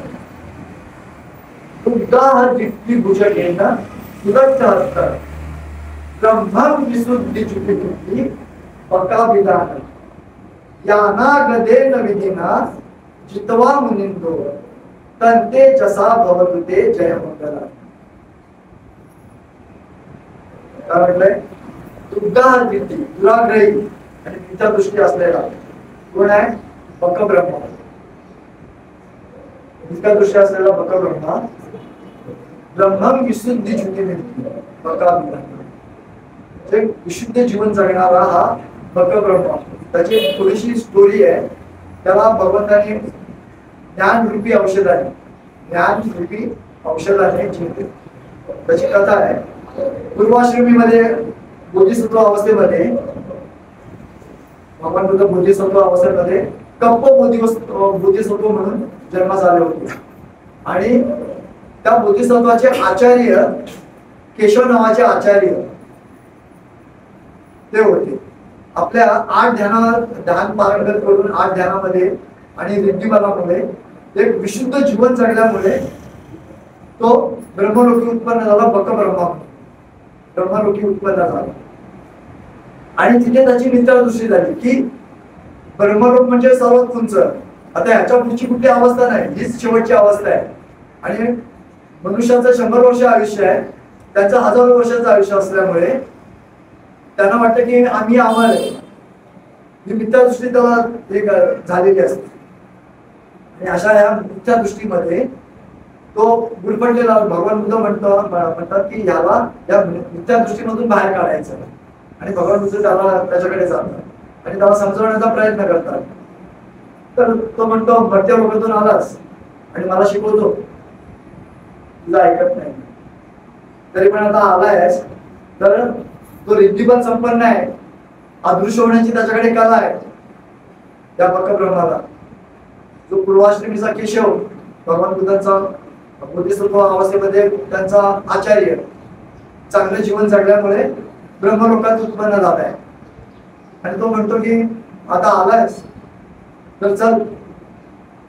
Speaker 1: तुमचा हा जितकी भूषण येईल ना सुदत्त हस्त ब्रह्मं विशुद्धी चुकी पक्का विधान याना गदेन विधिना जितवा मुनिंदो तंते जसा भवतु ते जय मंगला. काय म्हटलंय? तुमचा जितकी दुराग्रही आणि तिच्या दृष्टी असलेला कोण आहे? बक ब्रह्मा. तिच्या दृष्टी असलेला बक ब्रह्मा ब्रह्मं विशुद्धी चुकी पक्का विधान, विशुद्ध जीवन जगणारा हा बक ब्रह्मा. त्याची थोडीशी स्टोरी आहे. त्याला भगवंताने ज्ञानरूपी औषधाने जिंकले. त्याची कथा आहे. पूर्वाश्रमीमध्ये बोधिसत्व अवस्थेमध्ये भगवान बुद्ध बोधिसत्व अवस्थेमध्ये कप्प बोधिसत्व म्हणून जन्मास आले होते. आणि त्या बोधिसत्वाचे आचार्य केशव नावाचे आचार्य ते होते. आपल्या 8 ध्यान पारंगत करून 8 ध्यानामध्ये आणि रिद्धिबलामुळे एक विशुद्ध जीवन जगल्यामुळे तो ब्रह्मलोकी उत्पन्न झाला. बक ब्रह्मलोकी उत्पन्न झाला. आणि तिथे त्याची मित्रदृष्टी झाली की ब्रह्मलोक म्हणजे सर्वात उंच. आता ह्याच्या पुढची कुठली अवस्था नाही, हीच शेवटची अवस्था आहे. आणि मनुष्याचं 100 वर्ष आयुष्य आहे, त्यांचं 1000 वर्षाचं आयुष्य असल्यामुळे त्यांना वाटतं की आम्ही अमर आहे. ही मिथ्यादृष्टी त्याला एक झालेली असते. आणि अशा या मिथ्या दृष्टीमध्ये तो गुरफटलेला. भगवान बुद्ध म्हणतात की ह्याला या मिथ्या दृष्टीमधून बाहेर काढायचं. आणि भगवान बुद्ध त्याच्याकडे जातात आणि त्याला समजवण्याचा प्रयत्न करतात. तर तो म्हणतो मर्त्य लोकातून आलास आणि मला शिकवतो, तुझं ऐकत नाही. तरी पण आता आलायस तर तो रिद्धिबल संपन्न आहे. अदृश्य होण्याची त्याच्याकडे कला आहे त्या बक ब्रह्माला. जो पूर्वाश्रमीचा केशव भगवान बुद्धांचा बोधिसत्व अवस्थेमध्ये त्यांचा आचार्य चांगलं जीवन जगल्यामुळे ब्रह्मलोकात उत्पन्न झालाय. आणि तो म्हणतो की आता आलायस तर चल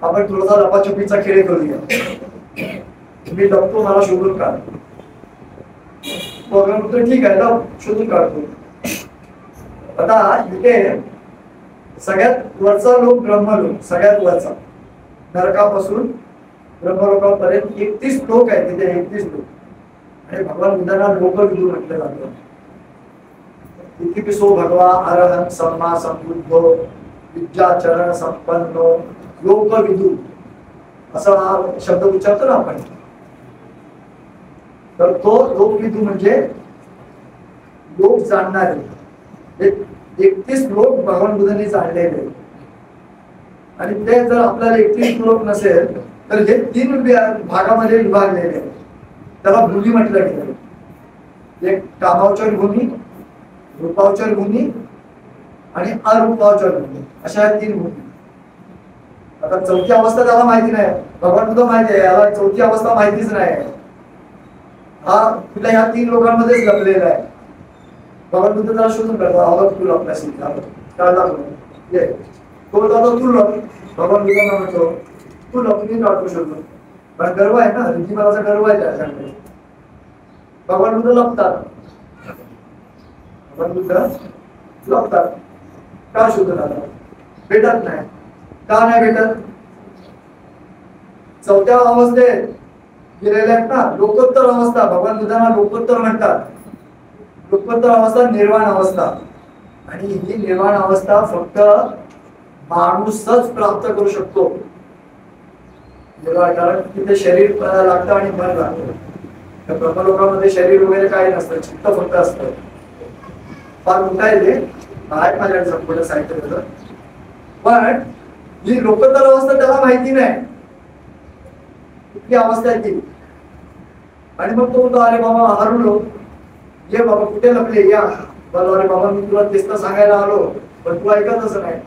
Speaker 1: आपण थोडासा लपाछपीचा खेळ करूया. मी लपतो, मला शोधून काढ. ठीक आहे ना, शोधून काढतो. आता इथे सगळ्यात वरचा लोक ब्रह्मलोक, सगळ्यात वरचा नरकापासून ब्रह्मलोकापर्यंत 31 लोक आहेत. तिथे 31 लोक. आणि भगवान बुद्धांना लोकविदू म्हटलं जातं. इतिपिसो भगवा अरहं सम्मा संबुद्धो विद्याचरण संपन्नो लोकविदू असा हा शब्द उच्चारतो ना आपण. तर तो लोकविदू म्हणजे लोक जाणणारे. 31 लोक भगवान बुद्धांनी जाणलेले. आणि ते जर आपल्याला 31 लोक नसेल तर हे 3 भागामध्ये विभागलेले. त्याला भूमी म्हटलं गेलं. एक कामावचर भूमी, रूपावचर भूमी आणि अरूपावचर भूमी, अशा 3 भूमी. आता चौथी अवस्था त्याला माहिती नाही. भगवान बुद्ध माहिती आहे, याला चौथी अवस्था माहितीच नाही. हा तुला ह्या 3 लोकांमध्येच लपलेला आहे. भगवान बुद्ध त्याला शोधून काढतो. आवडत तू लपण्यास काढला तो जातो, तू लप. भगवान बुद्धांना म्हणतो तू लपणी काढतो शोधून. पण गर्व आहे ना, रिद्धिबलाचा गर्व आहे त्याच्याकडे. भगवान बुद्ध लपतात. भगवान बुद्ध लपतात. का शोधून आला? भेटत नाही. का नाही भेटत? चौथ्या अवस्थेत गेलेले आहेत ना, लोकोत्तर अवस्था. भगवान बुद्धांना लोकोत्तर म्हणतात. लोकोत्तर अवस्था निर्वाण अवस्था. आणि ही निर्वाण अवस्था फक्त माणूसच प्राप्त करू शकतो. कारण तिथे शरीर लागतं आणि मन लागतं. ब्रह्मलोकामध्ये शरीर वगैरे काही नसतं, चित्त फक्त असतं. फार मोठा आहे ते, माझ्याकडे संपूर्ण साहित्य त्याचं. पण ही लोकोत्तर अवस्था त्याला माहिती नाही कुठली अवस्था आहे ती. आणि मग तो म्हणतो अरे बाबा हरलो, ये बाबा कुठे लपले, या. बोला अरे बाबा मी तुला तेच तर सांगायला आलो, पण तू ऐकतच नाही.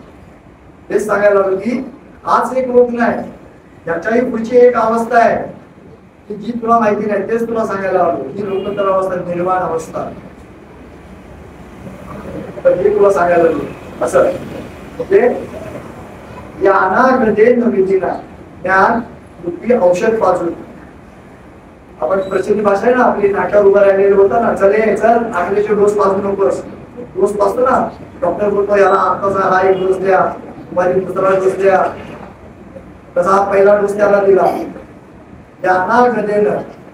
Speaker 1: तेच सांगायला आलो की हाच एक लोक नाही, याच्याही पुढची एक अवस्था आहे की जी तुला माहिती नाही, तेच तुला सांगायला आलो. ही लोकोत्तर अवस्था, निर्वाण अवस्था, तर हे तुला सांगायला आलो. असं म्हणजे या अनागदेन विधीला ज्ञान रूपी औषध पाजून, आपण प्रसिद्ध भाषा आहे ना आपली, नाट्यावर उभं राहिलेलं होतं ना, चले चल आकलीचे डोस पाजू नकोस. डोस पाजतो ना, डॉक्टर बोलतो याला आताचा हा एक डोस द्या, तुम्हाला दुसरा डोस द्या, तसा हा पहिला डोस त्याला दिला. ज्ञानागदेन,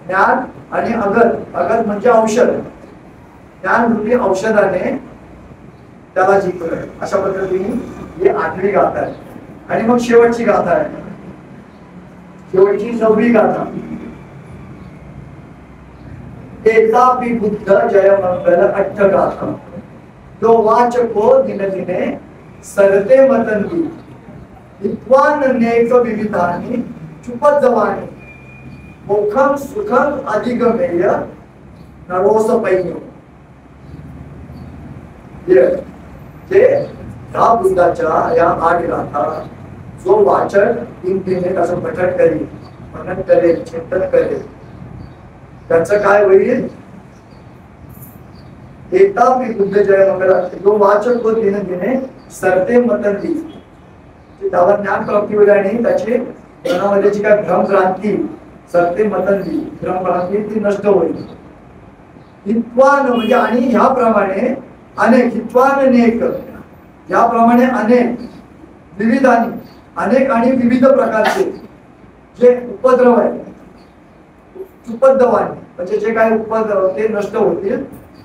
Speaker 1: ज्ञान आणि अगद, अगद म्हणजे औषध, ज्ञान रूपी औषधाने त्याला जिंकलं. अशा पद्धतीने ही 8वी गाथा आहे. आणि मग शेवटची गाथा आहे, शेवटची 9वी गाथा. एतापि बुद्ध जय मंगल अट्टगाथा, जो वाचको दिन दिने सरते मतंती, विद्वान नेक विविधानी चुपत जवानी, मोखम सुखम अधिगमेय नरोस पैन्यो. जे ह्या बुद्धाच्या या 8 गाथा जो वाचन 3 महिने त्याचं पठण करेल, मनन करेल, चिंतन करेल, त्याचं काय होईल? एतापि बुद्ध जय मंगल, जो वाचक को दिन दिने सरते मतंती, त्याला ज्ञान प्राप्ती होईल आणि त्याची मनामध्ये जी काय भ्रमभ्रांती, सरते मतंती, भ्रमभ्रांती ती नष्ट होईल. हित्वान म्हणजे आणि ह्याप्रमाणे अनेक, हित्वान अनेक, याप्रमाणे अनेक, विविधानी, अनेक आणि विविध प्रकारचे जे उपद्रव आहेत, उपद्रवानी म्हणजे जे काही उपद्रव ते नष्ट होतील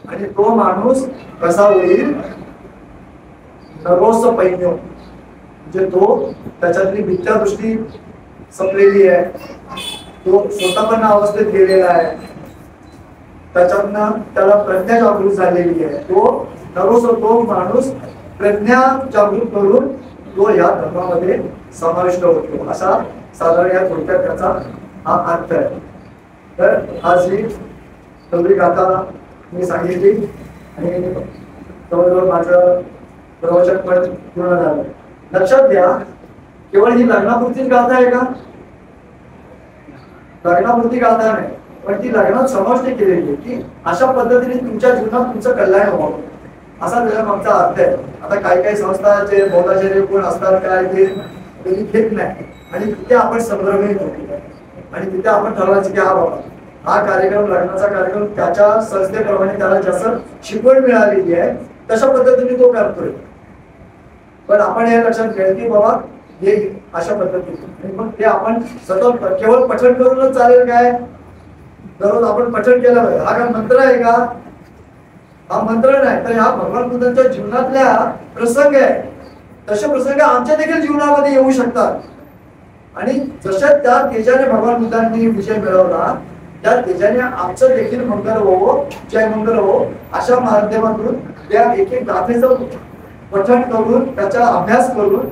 Speaker 1: आणि तो माणूस कसा होईल? नरोस पैन्यो, म्हणजे तो त्याच्यातली मिथ्या दृष्टी संपलेली आहे, तो स्वतःपन्न अवस्थेत गेलेला आहे, त्याच्यातनं त्याला प्रज्ञा जागृत झालेली आहे. तो नरोस, तो माणूस प्रज्ञा जागृत करून तो या धर्मामध्ये समाविष्ट होतो. असा साधारण या थोडक्यात त्याचा हा अर्थ आहे. तर आज ही 9वी गाथा मी सांगितली आणि जवळजवळ माझं प्रवचन पण पूर्ण झालं. लक्षात घ्या, केवळ ही लग्नापुरतीच गाथा आहे का? लग्नापुरती गाथा नाही, पण ती लग्नात समाविष्ट केलेली आहे की अशा पद्धतीने तुमच्या जीवनात तुमचं कल्याण व्हावं, असा त्याचा मागचा अर्थ आहे. आता काही संस्थाचे बोधाचार्य कोण असतात काय ते घेत नाही आणि तिथे आपण संभ्रमित होतो आणि तिथे आपण ठरवायचं की हा बाबा हा कार्यक्रम, लग्नाचा कार्यक्रम त्याच्या संस्थेप्रमाणे त्याला जसं शिकवण मिळालेली आहे तशा पद्धतीने तो करतोय. पण आपण हे लक्षात घ्या की बाबा हे अशा पद्धतीने, मग ते आपण सतत केवळ पठण करूनच चालेल काय? दररोज आपण पठण केलं पाहिजे. हा काय मंत्र आहे का? हा मंत्र नाही, तर ह्या भगवान बुद्धांच्या जीवनातल्या प्रसंग आहे. तसे प्रसंग आमच्या देखील जीवनामध्ये येऊ शकतात आणि जशा त्या तेजाने भगवान बुद्धांनी विजय मिळवला, त्या तेजाने आमचं देखील मंगल हो, जय मंगल हो, अशा माध्यमातून त्या एक एक गाथेचं पठण करून त्याचा अभ्यास करून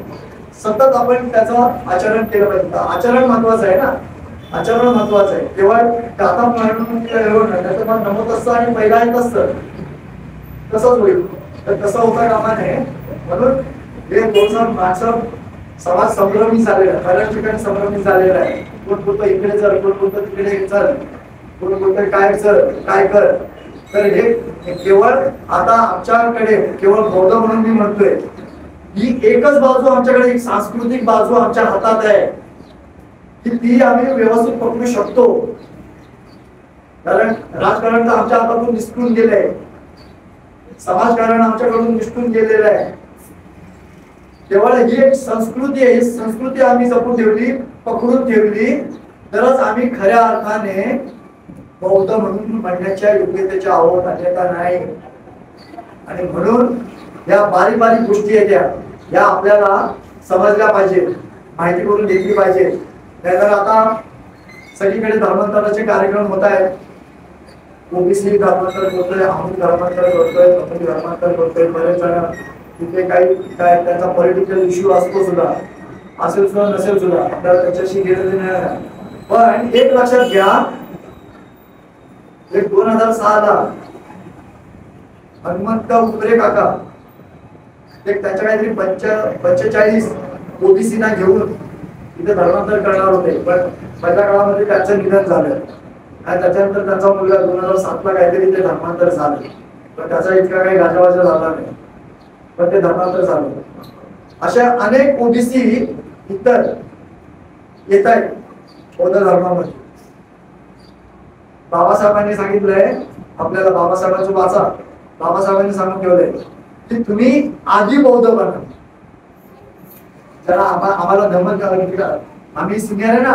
Speaker 1: सतत आपण त्याचं आचरण केलं पाहिजे. आचरण महत्वाचं आहे ना, आचरण महत्वाचं आहे. केवळ गाथा म्हणून त्याचं मन नमत असतं आणि पहिला येत असतं, तसंच होईल. तर तसं होता कामा नये. म्हणून हे दोन माणसं समाज संभ्रमी झालेला आहे, बऱ्याच ठिकाणी संभ्रमी झालेला आहे. कोण बोलतो इकडे चल, कोण बोलतो तिकडे चल, कोण बोलतो काय चल काय कर. तर हे केवळ आता आमच्याकडे केवळ बौद्ध म्हणून मी म्हणतोय, ही एकच बाजू आमच्याकडे, एक सांस्कृतिक बाजू आमच्या हातात आहे की ती आम्ही व्यवस्थित पकडू शकतो. कारण राजकारण तर आमच्या हातातून निसटून गेलंय, समाजकारण आमच्याकडून निसटून गेलेलं आहे. केवळ ही एक संस्कृती आहे, ही संस्कृती आम्ही जपून ठेवली, पकडून ठेवली तरच आम्ही खऱ्या अर्थाने बौद्ध म्हणून म्हणण्याच्या योग्यतेच्या आहोत, अन्यथा नाही. आणि म्हणून या बारीक बारीक गोष्टी आहेत या आपल्याला समजल्या पाहिजे, माहिती करून घेतली पाहिजे. नाहीतर आता सगळीकडे धर्मांतराचे कार्यक्रम होत आहेत. ओबीसी धर्मांतर करतोय, आम्ही धर्मांतर करतोय, कम्युनिटी धर्मांतर करतोय. बरेच जण तिथे काही काय त्यांचा पॉलिटिकल इश्यू असतो सुद्धा, असेल सुद्धा नसेल सुद्धा, आपल्याला त्याच्याशी घेणं नाही. पण एक लक्षात घ्या, 2006ला हनुमंत उपरे काका एक त्याच्या काहीतरी 45 ओबीसीना घेऊन इथे धर्मांतर करणार होते, पण पहिल्या काळामध्ये त्यांचं निधन झालं आणि त्याच्यानंतर त्यांचा मुलगा 2007 ला काहीतरी ते धर्मांतर झालं, पण त्याचा इतका काही गाजावाजा झाला नाही, पण ते धर्मांतर झालं. अशा अनेक ओबीसी इतर येत आहेत बौद्ध धर्मामध्ये. बाबासाहेबांनी सांगितलंय आपल्याला, बाबासाहेबांचं वाचा, बाबासाहेबांनी सांगून ठेवलंय की तुम्ही आधी बौद्ध बना. जरा आम्हाला धमक आम्ही सिनियर आहे ना,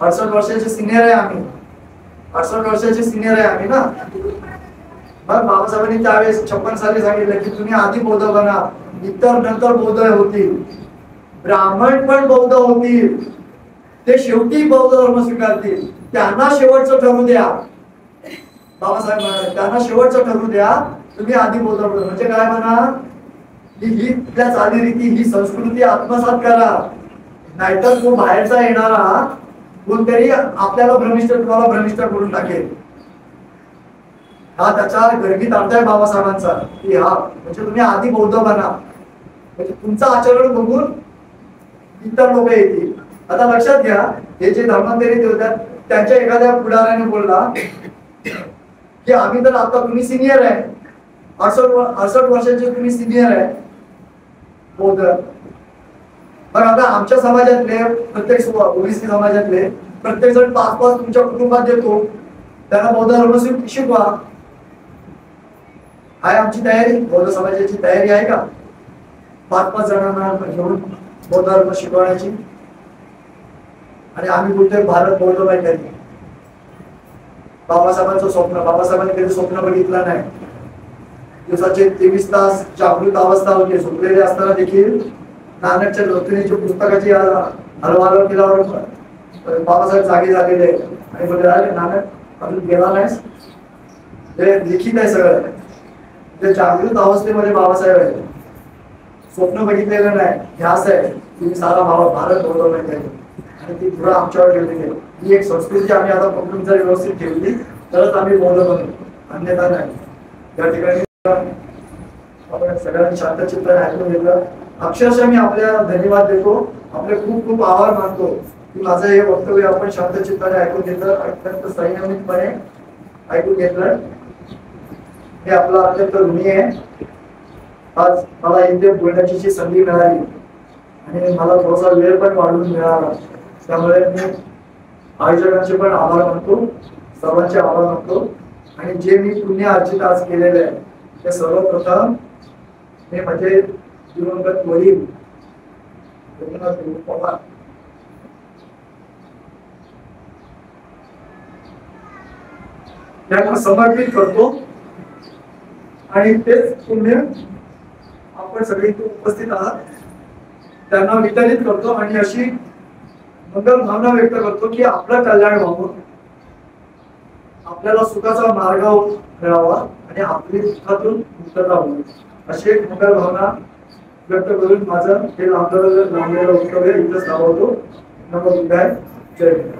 Speaker 1: 68 वर्षाचे सिनियर आहे आम्ही, 68 वर्षाचे सिनियर आहे आम्ही ना. मग बाबासाहेबांनी त्यावेळेस 56 साली सांगितलं की तुम्ही आधी बौद्ध बना, इतर नंतर बौद्ध होतील. ब्राह्मण पण बौद्ध होतील, ते शेवटी बौद्ध धर्म स्वीकारतील, त्यांना शेवटचं ठरू द्या. बाबासाहेब म्हणाले त्यांना शेवटचं ठरू द्या, तुम्ही आधी बौद्ध बना. म्हणजे काय म्हणा, ही त्या चालीरीती, ही संस्कृती आत्मसात करा, नाहीतर तो बाहेरचा येणारा कोणतरी आपल्याला तुम्हाला भ्रमिष्ट करून टाकेल. हा त्याच्या गर्भित अर्थ आहे बाबासाहेबांचा की हा म्हणजे तुम्ही आधी बौद्ध बना, म्हणजे तुमचं आचरण बघून इतर लोक येतील. आता लक्षात घ्या, हे जे धर्मांतरित होतात त्यांच्या एखाद्या पुढाऱ्याने बोलला की आम्ही तर आता, तुम्ही सिनियर आहे, 68 वर्षाचे तुम्ही सिनियर आहे बौद्ध. पण आता आमच्या समाजातले प्रत्येक ओबीसी समाजातले प्रत्येक जण 5-5 तुमच्या कुटुंबात देतो, त्यांना बौद्ध धर्म शिकवा. आहे आमची तयारी, बौद्ध समाजाची तयारी आहे का 5-5 जणांना घेऊन बौद्ध धर्म शिकवण्याची? आणि आम्ही बोलतोय भारत बौद्ध वैज्ञानिक. बाबासाहेबांचं स्वप्न, बाबासाहेबांनी कधी स्वप्न बघितलं नाही. दिवसाचे 23 तास जागृत अवस्था होती, झोपलेले असताना देखील नानकच्या लोकनीच्या पुस्तकाची हलवाल केल्यावर बाबासाहेब जागे झालेले आणि बोलले अरे नानक अजून गेला नाहीस, ते लिखित आहे सगळं. ते जागृत अवस्थेमध्ये बाबासाहेब आहे, स्वप्न बघितलेलं नाही, ध्यास आहे. तुम्ही सारा भारत बौद्ध वैज्ञानिक आणि ती पुढे आमच्यावर ठेवली आहे. ही एक संस्कृती आम्ही आता पकडून जर व्यवस्थित ठेवली तरच आम्ही बौद्ध बनू, अन्यथा नाही. या ठिकाणी आपण सगळ्यांनी शांतचित्ताने ऐकून घेतलं. अक्षरशः मी आपल्याला धन्यवाद देतो, आपले खूप खूप आभार मानतो की माझं हे वक्तव्य आपण शांतचित्ताने ऐकून घेतलं, अत्यंत संयमितपणे ऐकून घेतलं. हे आपला अत्यंत ऋणी आहे. आज मला इथे बोलण्याची जी संधी मिळाली आणि मला थोडासा वेळ पण वाढवून मिळाला, त्यामुळे मी आयोजकांचे पण आभार मानतो, सर्वांचे आभार मानतो. आणि जे मी पुण्य अर्जित आज केलेले आहे ते सर्वप्रथम मी म्हणजे दिवंगत वडील पवार यांना समर्पित करतो आणि तेच पुण्य आपण सगळे इथे उपस्थित आहात त्यांना वितरित करतो आणि अशी मंगल भावना व्यक्त करतो की आपलं कल्याण व्हावं, आपल्याला सुखाचा मार्ग मिळावा आणि आपली दुःखातून मुक्तता होईल, अशी एक मंगल भावना व्यक्त करून माझं हे लांबलेलं वक्तव्य इथं थांबवतो. नमो बुद्धाय, जय हिंद.